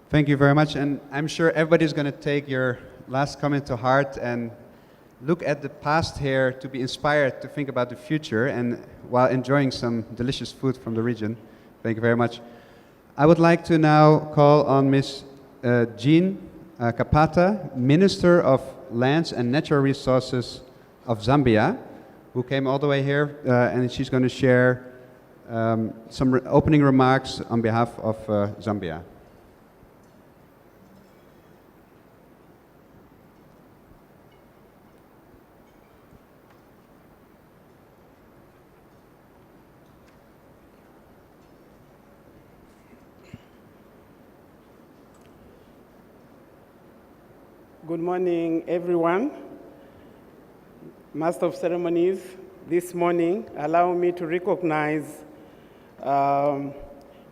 Thank you very much, and I'm sure everybody's going to take your last comment to heart and look at the past here to be inspired to think about the future, and while enjoying some delicious food from the region. Thank you very much. I would like to now call on Ms. Jean Kapata, Minister of Lands and Natural Resources of Zambia, who came all the way here, and she's going to share some opening remarks on behalf of Zambia. Good morning, everyone. Master of Ceremonies, this morning, allow me to recognize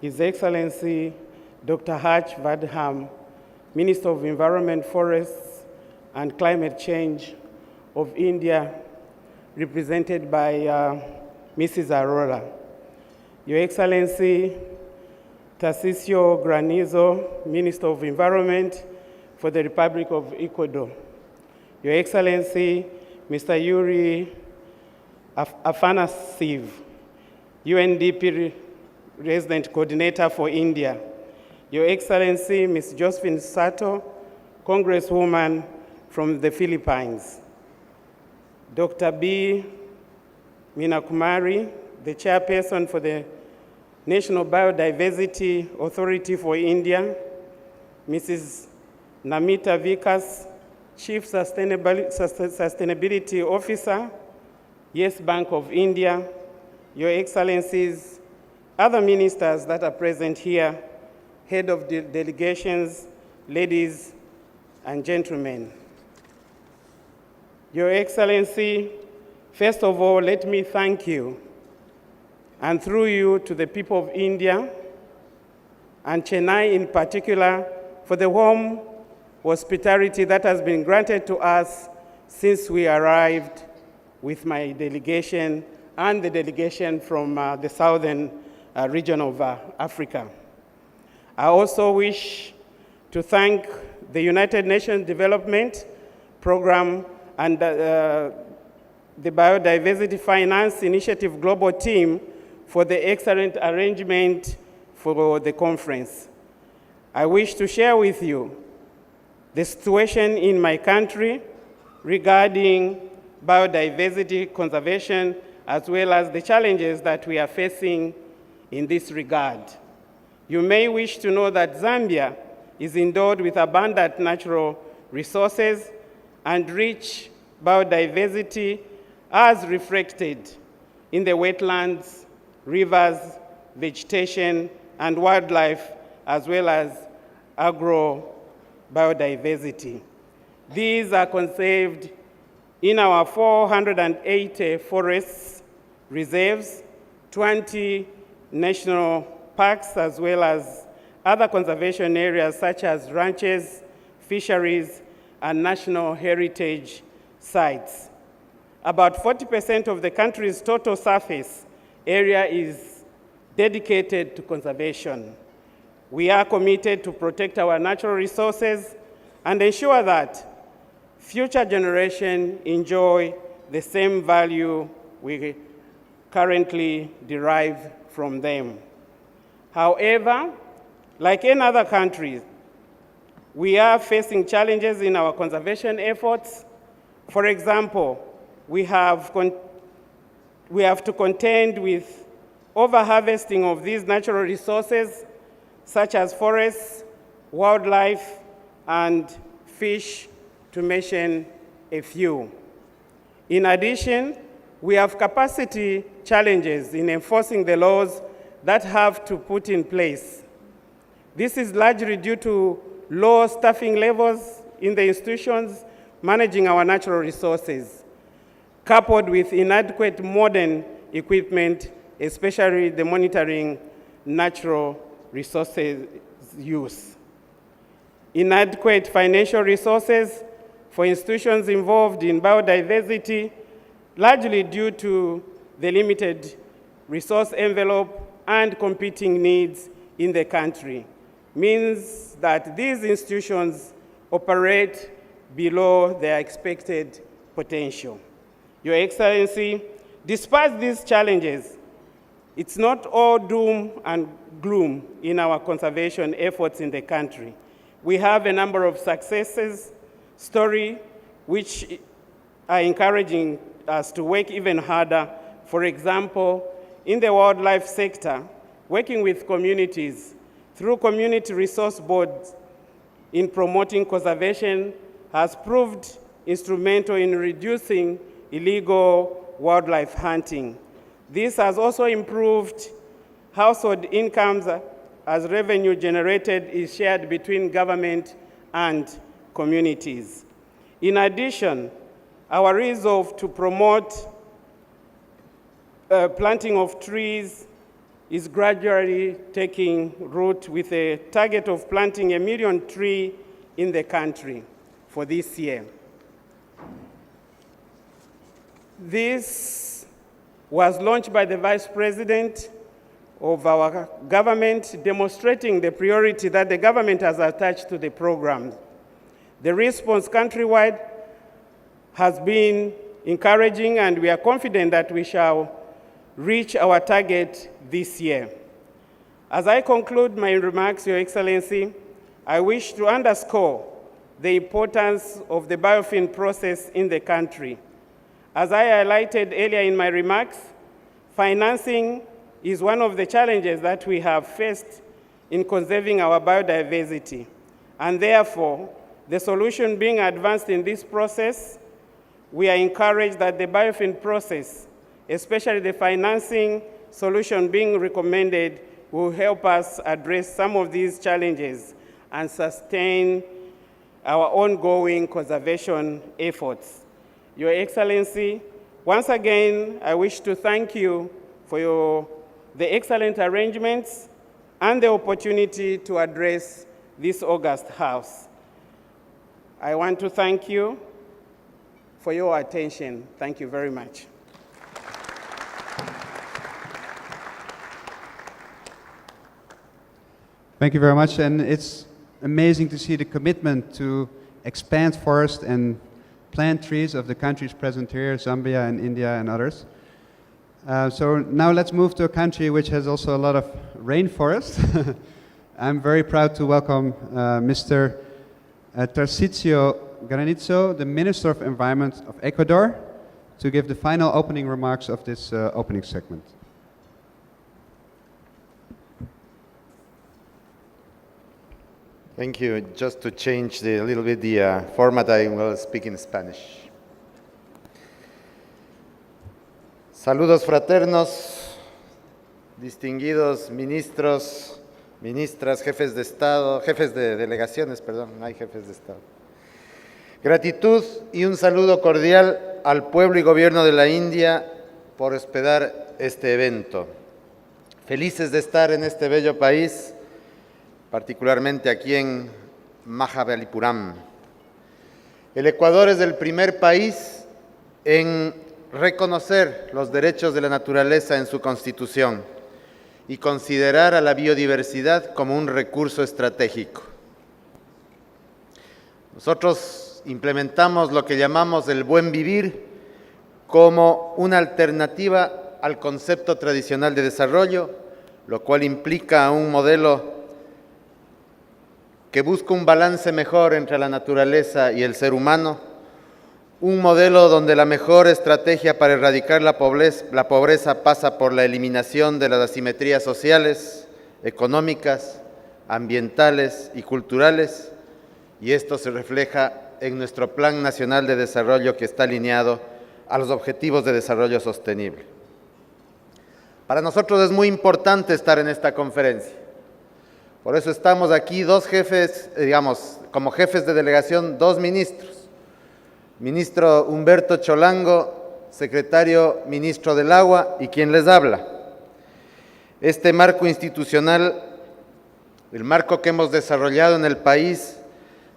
His Excellency Dr. Harsh Vardhan, Minister of Environment, Forests, and Climate Change of India, represented by Mrs. Arora. Your Excellency Tarcisio Granizo, Minister of Environment for the Republic of Ecuador. Your Excellency, Mr. Yuri Afanasiev, UNDP Resident Coordinator for India. Your Excellency, Ms. Josephine Sato, Congresswoman from the Philippines. Dr. B. Minakumari, the Chairperson for the National Biodiversity Authority for India. Mrs. Namita Vikas, Chief Sustainability Officer, Yes Bank of India, Your Excellencies, other ministers that are present here, head of the delegations, ladies and gentlemen. Your Excellency, first of all, let me thank you, and through you to the people of India, and Chennai in particular, for the warm hospitality that has been granted to us since we arrived with my delegation and the delegation from the southern region of Africa. I also wish to thank the United Nations Development Program and the Biodiversity Finance Initiative Global Team for the excellent arrangement for the conference. I wish to share with you the situation in my country regarding biodiversity conservation, as well as the challenges that we are facing in this regard. You may wish to know that Zambia is endowed with abundant natural resources and rich biodiversity as reflected in the wetlands, rivers, vegetation, and wildlife, as well as agro-biodiversity. These are conserved in our 480 forests, reserves, 20 national parks, as well as other conservation areas such as ranches, fisheries, and national heritage sites. About 40% of the country's total surface area is dedicated to conservation. We are committed to protect our natural resources and ensure that future generations enjoy the same value we currently derive from them. However, like any other country, we are facing challenges in our conservation efforts. For example, we have to contend with overharvesting of these natural resources, such as forests, wildlife, and fish, to mention a few. In addition, we have capacity challenges in enforcing the laws that have to put in place. This is largely due to low staffing levels in the institutions managing our natural resources, coupled with inadequate modern equipment, especially the monitoring natural resources use. Inadequate financial resources for institutions involved in biodiversity, largely due to the limited resource envelope and competing needs in the country, means that these institutions operate below their expected potential. Your Excellency, despite these challenges, it's not all doom and gloom in our conservation efforts in the country. We have a number of successes stories which are encouraging us to work even harder. For example, in the wildlife sector, working with communities through community resource boards in promoting conservation has proved instrumental in reducing illegal wildlife hunting. This has also improved household incomes as revenue generated is shared between government and communities. In addition, our resolve to promote planting of trees is gradually taking root with a target of planting 1 million trees in the country for this year. This was launched by the Vice President of our government, demonstrating the priority that the government has attached to the program. The response countrywide has been encouraging, and we are confident that we shall reach our target this year. As I conclude my remarks, Your Excellency, I wish to underscore the importance of the BIOFIN process in the country. As I highlighted earlier in my remarks, financing is one of the challenges that we have faced in conserving our biodiversity, and therefore, the solution being advanced in this process, we are encouraged that the BIOFIN process, especially the financing solution being recommended, will help us address some of these challenges and sustain our ongoing conservation efforts. Your Excellency, once again, I wish to thank you for the excellent arrangements and the opportunity to address this august House. I want to thank you for your attention. Thank you very much. Thank you very much, and it's amazing to see the commitment to expand forest and plant trees of the countries present here, Zambia and India and others. So now let's move to a country which has also a lot of rainforest. I'm very proud to welcome Mr. Tarcisio Granizo, the Minister of Environment of Ecuador, to give the final opening remarks of this opening segment. Thank you. Just to change a little bit the format, I will speak in Spanish. Saludos fraternos, distinguidos ministros, ministras, jefes de Estado, jefes de delegaciones, perdón, no hay jefes de Estado. Gratitud y un saludo cordial al pueblo y gobierno de la India por hospedar este evento. Felices de estar en este bello país, particularmente aquí en Mahabalipuram. El Ecuador es el primer país en reconocer los derechos de la naturaleza en su Constitución y considerar a la biodiversidad como un recurso estratégico. Nosotros implementamos lo que llamamos el buen vivir como una alternativa al concepto tradicional de desarrollo, lo cual implica un modelo que busca un balance mejor entre la naturaleza y el ser humano, un modelo donde la mejor estrategia para erradicar la pobreza pasa por la eliminación de las asimetrías sociales, económicas, ambientales y culturales, y esto se refleja en nuestro Plan Nacional de Desarrollo que está alineado a los Objetivos de Desarrollo Sostenible. Para nosotros es muy importante estar en esta conferencia. Por eso estamos aquí dos jefes, como jefes de delegación, dos ministros. Ministro Humberto Cholango, secretario ministro del Agua y quien les habla. Este marco institucional, el marco que hemos desarrollado en el país,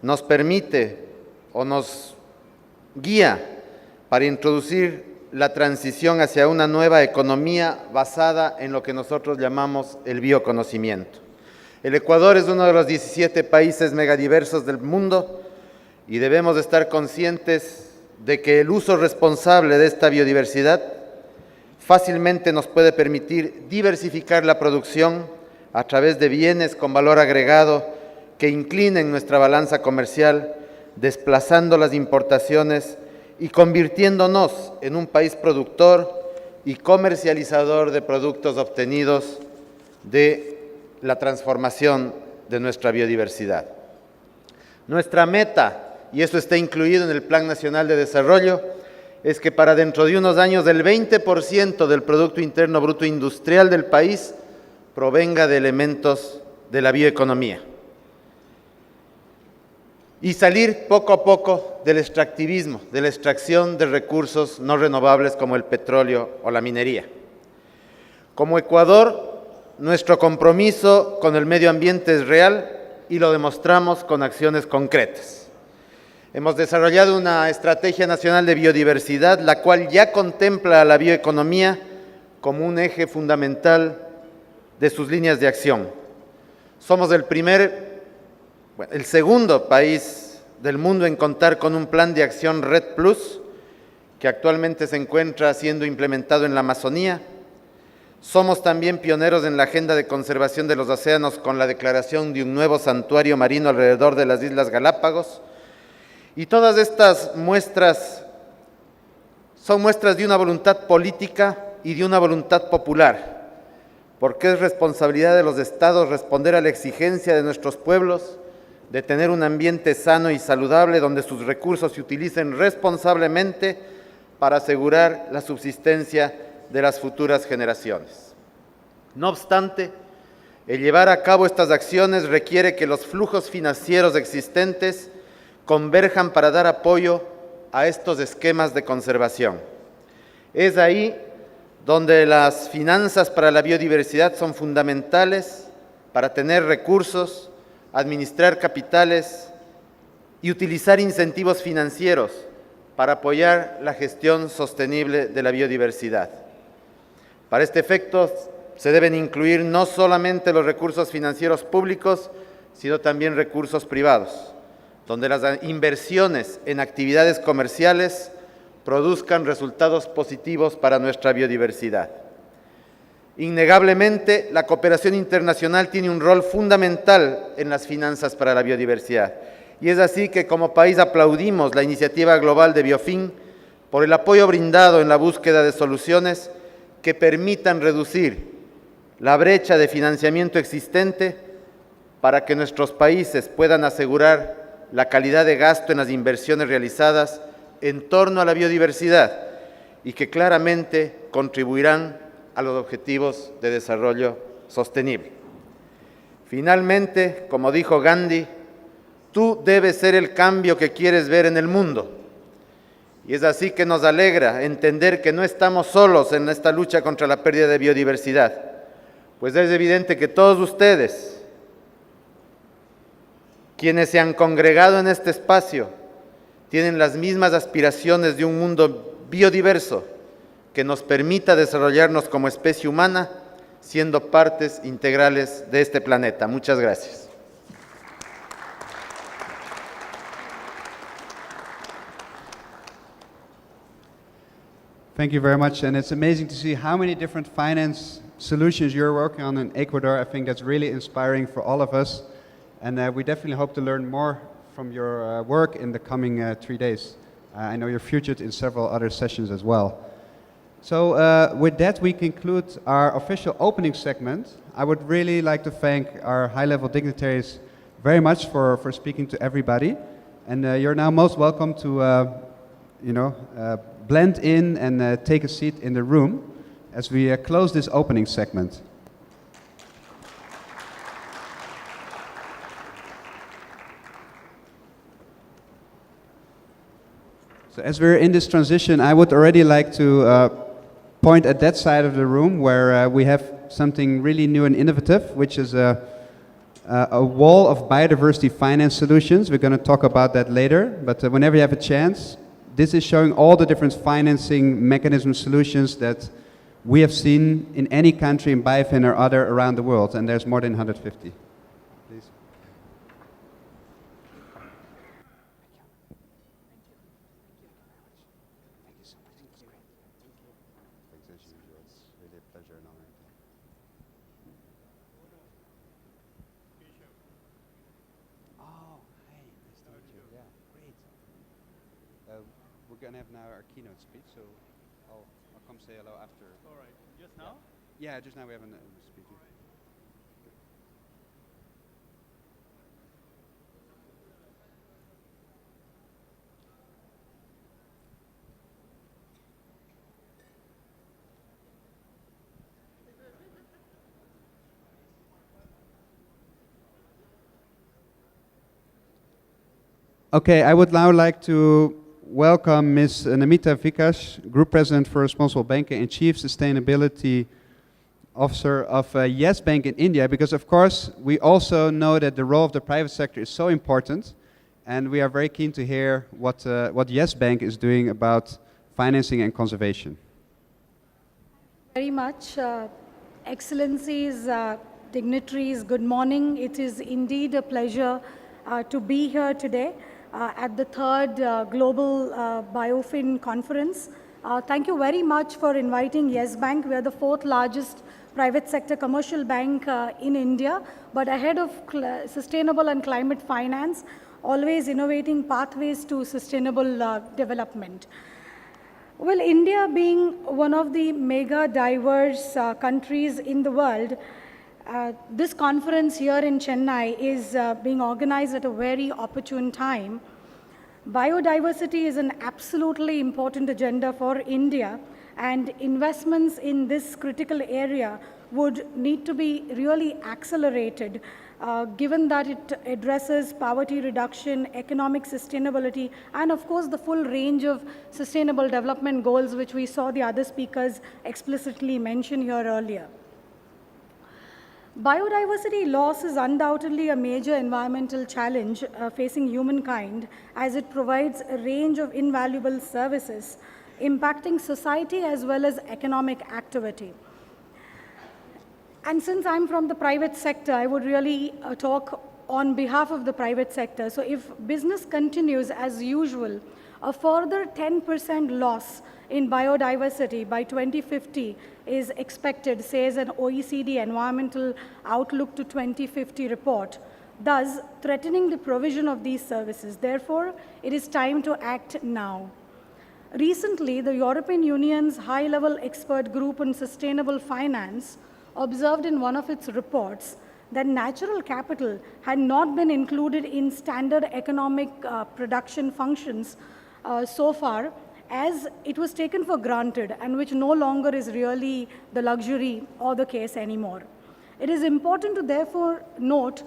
nos permite o nos guía para introducir la transición hacia una nueva economía basada en lo que nosotros llamamos el bioconocimiento. El Ecuador es uno de los 17 países megadiversos del mundo y debemos estar conscientes de que el uso responsable de esta biodiversidad fácilmente nos puede permitir diversificar la producción a través de bienes con valor agregado que inclinen nuestra balanza comercial, desplazando las importaciones y convirtiéndonos en un país productor y comercializador de productos obtenidos de la transformación de nuestra biodiversidad. Nuestra meta, y eso está incluido en el Plan Nacional de Desarrollo, es que para dentro de unos años el 20% del Producto Interno Bruto Industrial del país provenga de elementos de la bioeconomía. Y salir poco a poco del extractivismo, de la extracción de recursos no renovables como el petróleo o la minería. Como Ecuador, nuestro compromiso con el medio ambiente es real y lo demostramos con acciones concretas. Hemos desarrollado una estrategia nacional de biodiversidad, la cual ya contempla a la bioeconomía como un eje fundamental de sus líneas de acción. Somos el segundo país del mundo en contar con un plan de acción Red Plus, que actualmente se encuentra siendo implementado en la Amazonía. Somos también pioneros en la agenda de conservación de los océanos con la declaración de un nuevo santuario marino alrededor de las Islas Galápagos. Y todas estas muestras son muestras de una voluntad política y de una voluntad popular, porque es responsabilidad de los estados responder a la exigencia de nuestros pueblos de tener un ambiente sano y saludable donde sus recursos se utilicen responsablemente para asegurar la subsistencia de las futuras generaciones. No obstante, el llevar a cabo estas acciones requiere que los flujos financieros existentes converjan para dar apoyo a estos esquemas de conservación. Es ahí donde las finanzas para la biodiversidad son fundamentales para tener recursos, administrar capitales y utilizar incentivos financieros para apoyar la gestión sostenible de la biodiversidad. Para este efecto se deben incluir no solamente los recursos financieros públicos, sino también recursos privados, donde las inversiones en actividades comerciales produzcan resultados positivos para nuestra biodiversidad. Innegablemente, la cooperación internacional tiene un rol fundamental en las finanzas para la biodiversidad, y es así que como país aplaudimos la iniciativa global de BIOFIN por el apoyo brindado en la búsqueda de soluciones que permitan reducir la brecha de financiamiento existente para que nuestros países puedan asegurar la calidad de gasto en las inversiones realizadas en torno a la biodiversidad y que claramente contribuirán a los objetivos de desarrollo sostenible. Finalmente, como dijo Gandhi, tú debes ser el cambio que quieres ver en el mundo. Y es así que nos alegra entender que no estamos solos en esta lucha contra la pérdida de biodiversidad, pues es evidente que todos ustedes, quienes se han congregado en este espacio, tienen las mismas aspiraciones de un mundo biodiverso que nos permita desarrollarnos como especie humana, siendo partes integrales de este planeta. Muchas gracias. Thank you very much, and it's amazing to see how many different finance solutions you're working on in Ecuador. I think that's really inspiring for all of us, and we definitely hope to learn more from your work in the coming 3 days. I know you're featured in several other sessions as well. So with that, we conclude our official opening segment. I would really like to thank our high-level dignitaries very much for speaking to everybody, and you're now most welcome to blend in and take a seat in the room as we close this opening segment. So as we're in this transition, I would already like to point at that side of the room where we have something really new and innovative, which is a wall of biodiversity finance solutions. We're going to talk about that later, but whenever you have a chance, this is showing all the different financing mechanism solutions that we have seen in any country in BIOFIN or other around the world, and there's more than 150. Please. Thank you so much. It was great. Thanks as usual. It's really a pleasure and honor. Oh, hey, nice to meet you. Yeah, great. We're going to have now our keynote speech, so I'll come say hello after. All right. Just now? Yeah, just now we have a speech. Okay, I would now like to welcome Ms. Namita Vikas, Group President for Responsible Banking and Chief Sustainability Officer of Yes Bank in India, because of course we also know that the role of the private sector is so important, and we are very keen to hear what Yes Bank is doing about financing and conservation. Very much, Excellencies, dignitaries, good morning. It is indeed a pleasure to be here today at the third Global BIOFIN conference. Thank you very much for inviting Yes Bank. We are the fourth largest private sector commercial bank in India, but ahead of sustainable and climate finance, always innovating pathways to sustainable development. Well, India being one of the mega diverse countries in the world, this conference here in Chennai is being organized at a very opportune time. Biodiversity is an absolutely important agenda for India, and investments in this critical area would need to be really accelerated, given that it addresses poverty reduction, economic sustainability, and of course the full range of sustainable development goals which we saw the other speakers explicitly mention here earlier. Biodiversity loss is undoubtedly a major environmental challenge facing humankind, as it provides a range of invaluable services impacting society as well as economic activity. And since I'm from the private sector, I would really talk on behalf of the private sector. So if business continues as usual, a further 10% loss in biodiversity by 2050 is expected, says an OECD Environmental Outlook to 2050 report, thus threatening the provision of these services. Therefore, it is time to act now. Recently, the European Union's high-level expert group on sustainable finance observed in one of its reports that natural capital had not been included in standard economic production functions so far, as it was taken for granted and which no longer is really the luxury or the case anymore. It is important to therefore note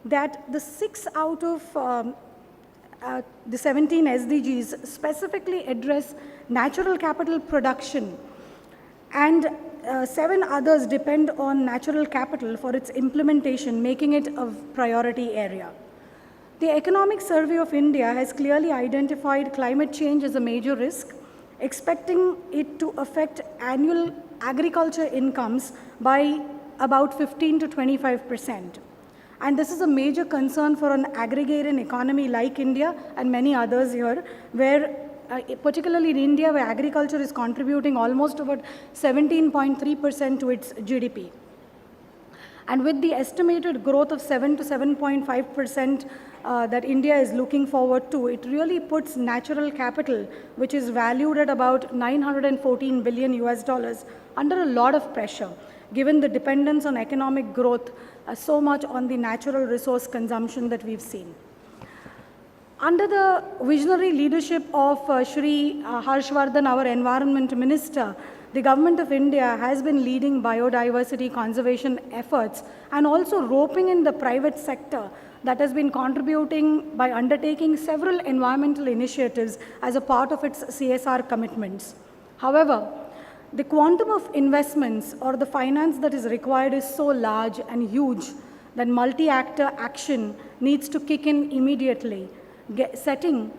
that the 6 out of the 17 SDGs specifically address natural capital production, and 7 others depend on natural capital for its implementation, making it a priority area. The Economic Survey of India has clearly identified climate change as a major risk, expecting it to affect annual agriculture incomes by about 15 to 25%. And this is a major concern for an agrarian economy like India and many others here, where particularly in India, where agriculture is contributing almost about 17.3% to its GDP. And with the estimated growth of 7 to 7.5% that India is looking forward to, it really puts natural capital, which is valued at about $914 billion US, under a lot of pressure, given the dependence on economic growth so much on the natural resource consumption that we've seen. Under the visionary leadership of Shri Harshvardhan, our Environment Minister, the Government of India has been leading biodiversity conservation efforts and also roping in the private sector that has been contributing by undertaking several environmental initiatives as a part of its CSR commitments. However, the quantum of investments or the finance that is required is so large and huge that multi-actor action needs to kick in immediately, setting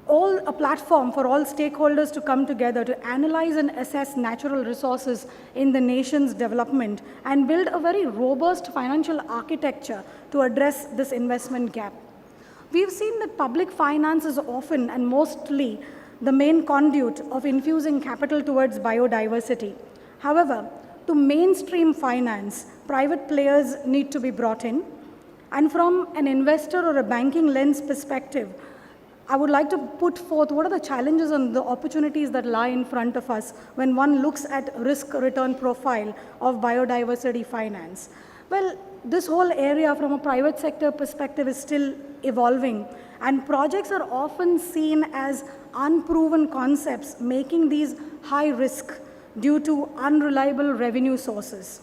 a platform for all stakeholders to come together to analyze and assess natural resources in the nation's development and build a very robust financial architecture to address this investment gap. We've seen that public finance is often and mostly the main conduit of infusing capital towards biodiversity. However, to mainstream finance, private players need to be brought in. And from an investor or a banking lens perspective, I would like to put forth what are the challenges and the opportunities that lie in front of us when one looks at risk-return profile of biodiversity finance. Well, this whole area from a private sector perspective is still evolving, and projects are often seen as unproven concepts, making these high risk due to unreliable revenue sources.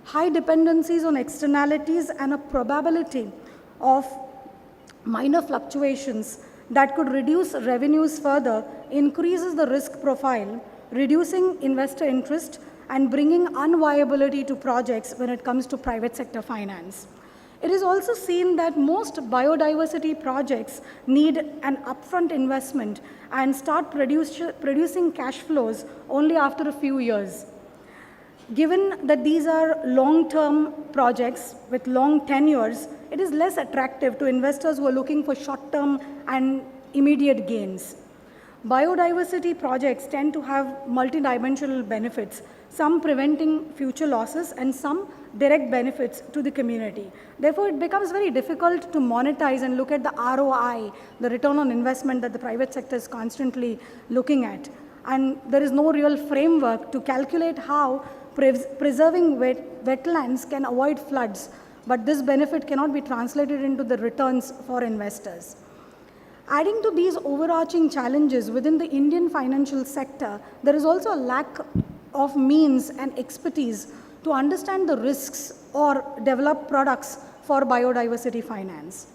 High dependencies on externalities and a probability of minor fluctuations that could reduce revenues further increases the risk profile, reducing investor interest and bringing unviability to projects when it comes to private sector finance. It is also seen that most biodiversity projects need an upfront investment and start producing cash flows only after a few years. Given that these are long-term projects with long tenures, it is less attractive to investors who are looking for short-term and immediate gains. Biodiversity projects tend to have multidimensional benefits, some preventing future losses and some direct benefits to the community. Therefore, it becomes very difficult to monetize and look at the ROI, the return on investment that the private sector is constantly looking at. And there is no real framework to calculate how preserving wetlands can avoid floods, but this benefit cannot be translated into the returns for investors. Adding to these overarching challenges within the Indian financial sector, there is also a lack of means and expertise to understand the risks or develop products for biodiversity finance.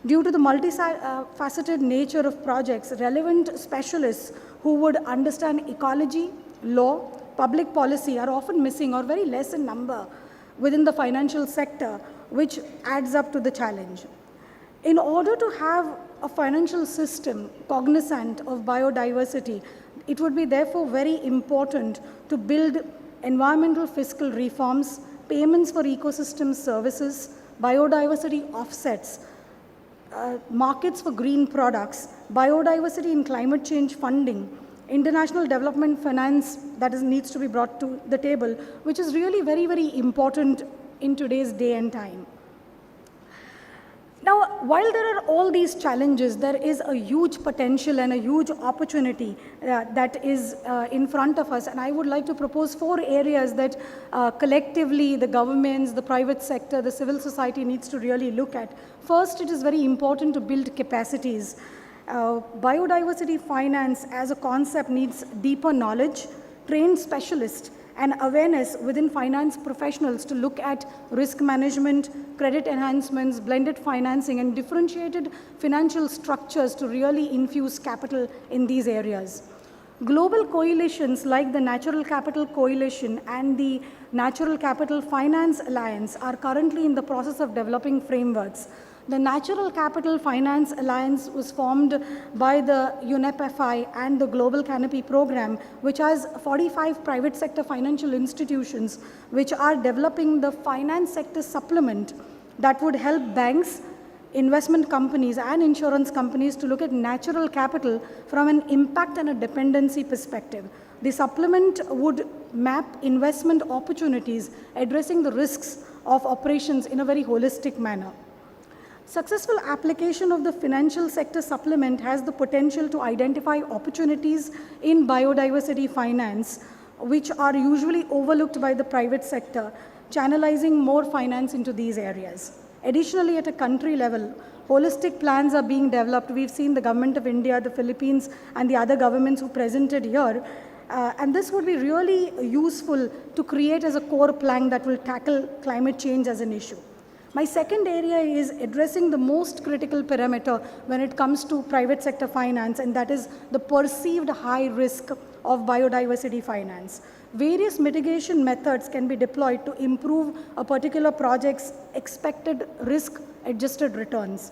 Due to the multifaceted nature of projects, relevant specialists who would understand ecology, law, public policy are often missing or very less in number within the financial sector, which adds up to the challenge. In order to have a financial system cognizant of biodiversity, it would be therefore very important to build environmental fiscal reforms, payments for ecosystem services, biodiversity offsets, markets for green products, biodiversity and climate change funding, international development finance that needs to be brought to the table, which is really very, very important in today's day and time. Now, while there are all these challenges, there is a huge potential and a huge opportunity that is in front of us. And I would like to propose 4 areas that collectively the governments, the private sector, the civil society needs to really look at. First, it is very important to build capacities. Biodiversity finance as a concept needs deeper knowledge, trained specialists, and awareness within finance professionals to look at risk management, credit enhancements, blended financing, and differentiated financial structures to really infuse capital in these areas. Global coalitions like the Natural Capital Coalition and the Natural Capital Finance Alliance are currently in the process of developing frameworks. The Natural Capital Finance Alliance was formed by the UNEP-FI and the Global Canopy Program, which has 45 private sector financial institutions which are developing the finance sector supplement that would help banks, investment companies and insurance companies to look at natural capital from an impact and a dependency perspective. The supplement would map investment opportunities addressing the risks of operations in a very holistic manner. Successful application of the financial sector supplement has the potential to identify opportunities in biodiversity finance, which are usually overlooked by the private sector, channelizing more finance into these areas. Additionally, at a country level, holistic plans are being developed. We've seen the Government of India, the Philippines, and the other governments who presented here. And this would be really useful to create as a core plan that will tackle climate change as an issue. My second area is addressing the most critical parameter when it comes to private sector finance, and that is the perceived high risk of biodiversity finance. Various mitigation methods can be deployed to improve a particular project's expected risk-adjusted returns.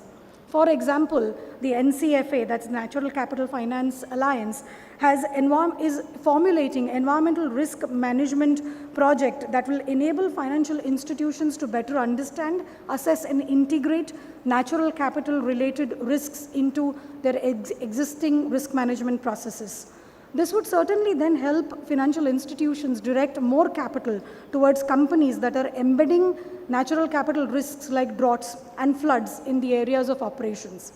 For example, the NCFA, that's Natural Capital Finance Alliance, is formulating environmental risk management project that will enable financial institutions to better understand, assess, and integrate natural capital related risks into their existing risk management processes. This would certainly then help financial institutions direct more capital towards companies that are embedding natural capital risks like droughts and floods in the areas of operations.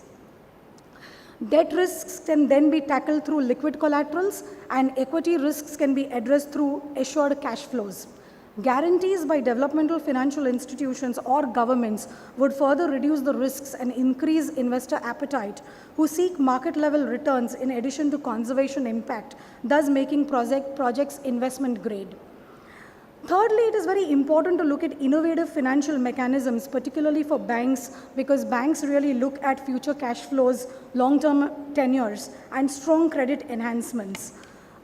Debt risks can then be tackled through liquid collaterals, and equity risks can be addressed through assured cash flows. Guarantees by developmental financial institutions or governments would further reduce the risks and increase investor appetite who seek market level returns in addition to conservation impact, thus making projects investment grade. Thirdly, it is very important to look at innovative financial mechanisms, particularly for banks, because banks really look at future cash flows, long-term tenures, and strong credit enhancements.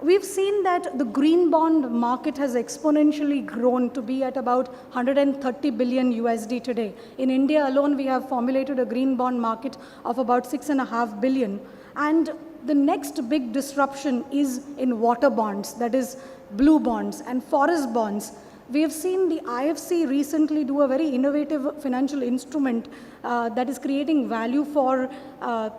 We've seen that the green bond market has exponentially grown to be at about 130 billion USD today. In India alone, we have formulated a green bond market of about 6.5 billion. And the next big disruption is in water bonds, that is blue bonds and forest bonds. We have seen the IFC recently do a very innovative financial instrument that is creating value for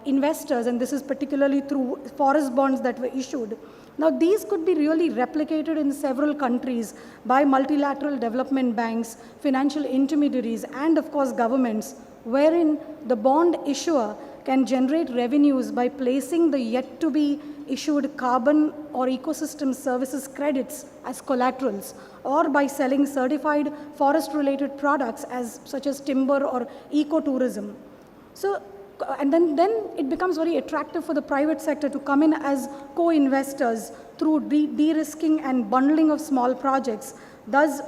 investors, and this is particularly through forest bonds that were issued. Now, these could be really replicated in several countries by multilateral development banks, financial intermediaries, and of course governments, wherein the bond issuer can generate revenues by placing the yet to be issued carbon or ecosystem services credits as collaterals, or by selling certified forest related products such as timber or ecotourism. So, and then it becomes very attractive for the private sector to come in as co-investors through de-risking and bundling of small projects, thus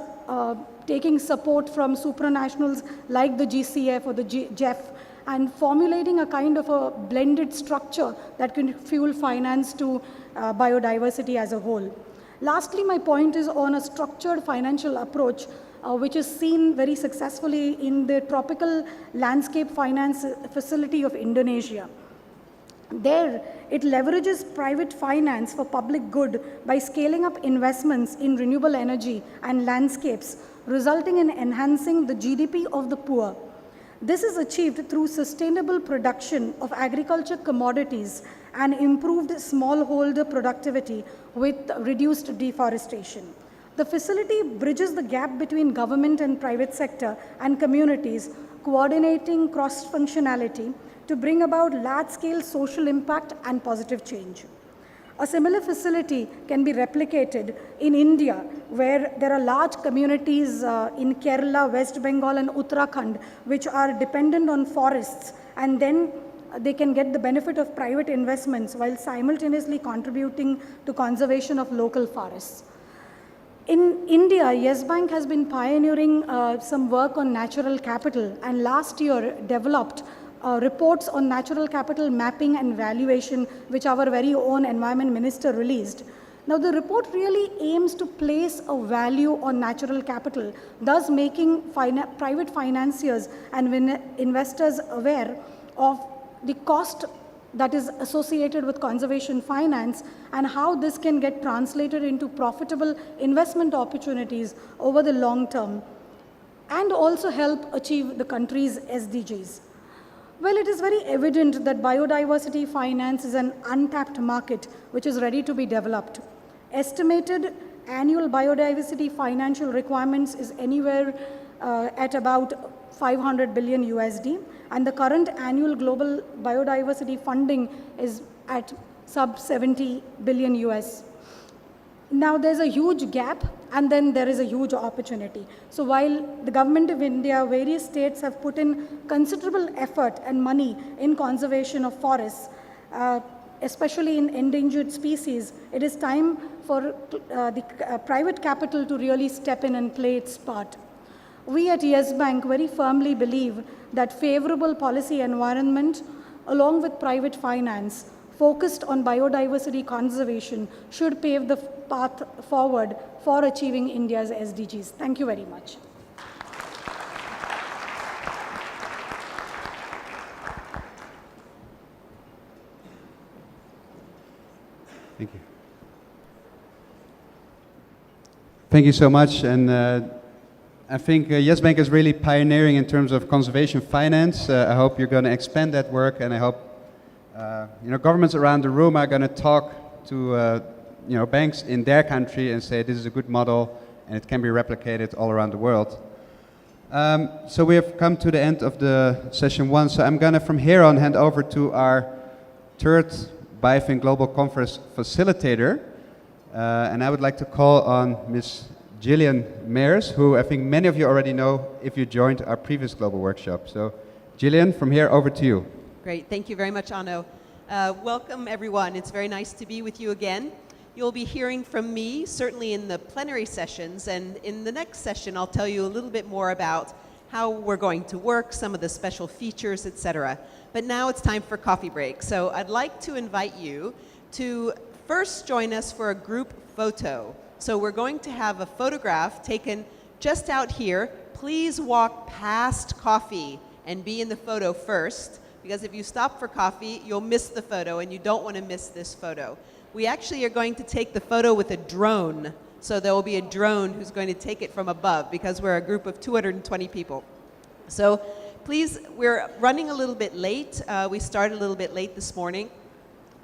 taking support from supranationals like the GCF or the GEF, and formulating a kind of a blended structure that can fuel finance to biodiversity as a whole. Lastly, my point is on a structured financial approach which is seen very successfully in the Tropical Landscape Finance Facility of Indonesia. There, it leverages private finance for public good by scaling up investments in renewable energy and landscapes, resulting in enhancing the GDP of the poor. This is achieved through sustainable production of agriculture commodities and improved smallholder productivity with reduced deforestation. The facility bridges the gap between government and private sector and communities, coordinating cross-functionality to bring about large-scale social impact and positive change. A similar facility can be replicated in India, where there are large communities in Kerala, West Bengal, and Uttarakhand, which are dependent on forests, and then they can get the benefit of private investments while simultaneously contributing to conservation of local forests. In India, Yes Bank has been pioneering some work on natural capital, and last year developed reports on natural capital mapping and valuation, which our very own Environment Minister released. Now, the report really aims to place a value on natural capital, thus making private financiers and investors aware of the cost that is associated with conservation finance and how this can get translated into profitable investment opportunities over the long term, and also help achieve the country's SDGs. Well, it is very evident that biodiversity finance is an untapped market which is ready to be developed. Estimated annual biodiversity financial requirements is anywhere at about 500 billion USD, and the current annual global biodiversity funding is at sub 70 billion US. Now, there's a huge gap, and then there is a huge opportunity. So while the government of India, various states have put in considerable effort and money in conservation of forests, especially in endangered species, it is time for the private capital to really step in and play its part. We at Yes Bank very firmly believe that favorable policy environment, along with private finance, focused on biodiversity conservation, should pave the path forward for achieving India's SDGs. Thank you very much. Thank you. Thank you so much. And I think Yes Bank is really pioneering in terms of conservation finance. I hope you're going to expand that work, and I hope governments around the room are going to talk to banks in their country and say this is a good model and it can be replicated all around the world. So we have come to the end of the session 1. So I'm going to from here on hand over to our third BIOFIN Global Conference facilitator, and I would like to call on Ms. Gillian Mayers, who I think many of you already know if you joined our previous global workshop. So Gillian, from here over to you. Great, thank you very much, Anno. Welcome everyone, it's very nice to be with you again. You'll be hearing from me, certainly in the plenary sessions, and in the next session I'll tell you a little bit more about how we're going to work, some of the special features, etc. But now it's time for coffee break. So I'd like to invite you to first join us for a group photo. So we're going to have a photograph taken just out here. Please walk past coffee and be in the photo first, because if you stop for coffee, you'll miss the photo, and you don't want to miss this photo. We actually are going to take the photo with a drone. So there will be a drone who's going to take it from above, because we're a group of 220 people. So please, we're running a little bit late. We started a little bit late this morning.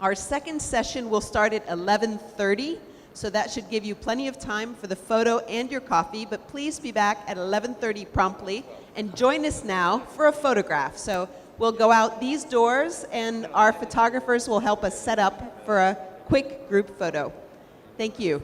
Our second session will start at 11:30. So that should give you plenty of time for the photo and your coffee, but please be back at 11:30 promptly and join us now for a photograph. So we'll go out these doors and our photographers will help us set up for a quick group photo. Thank you.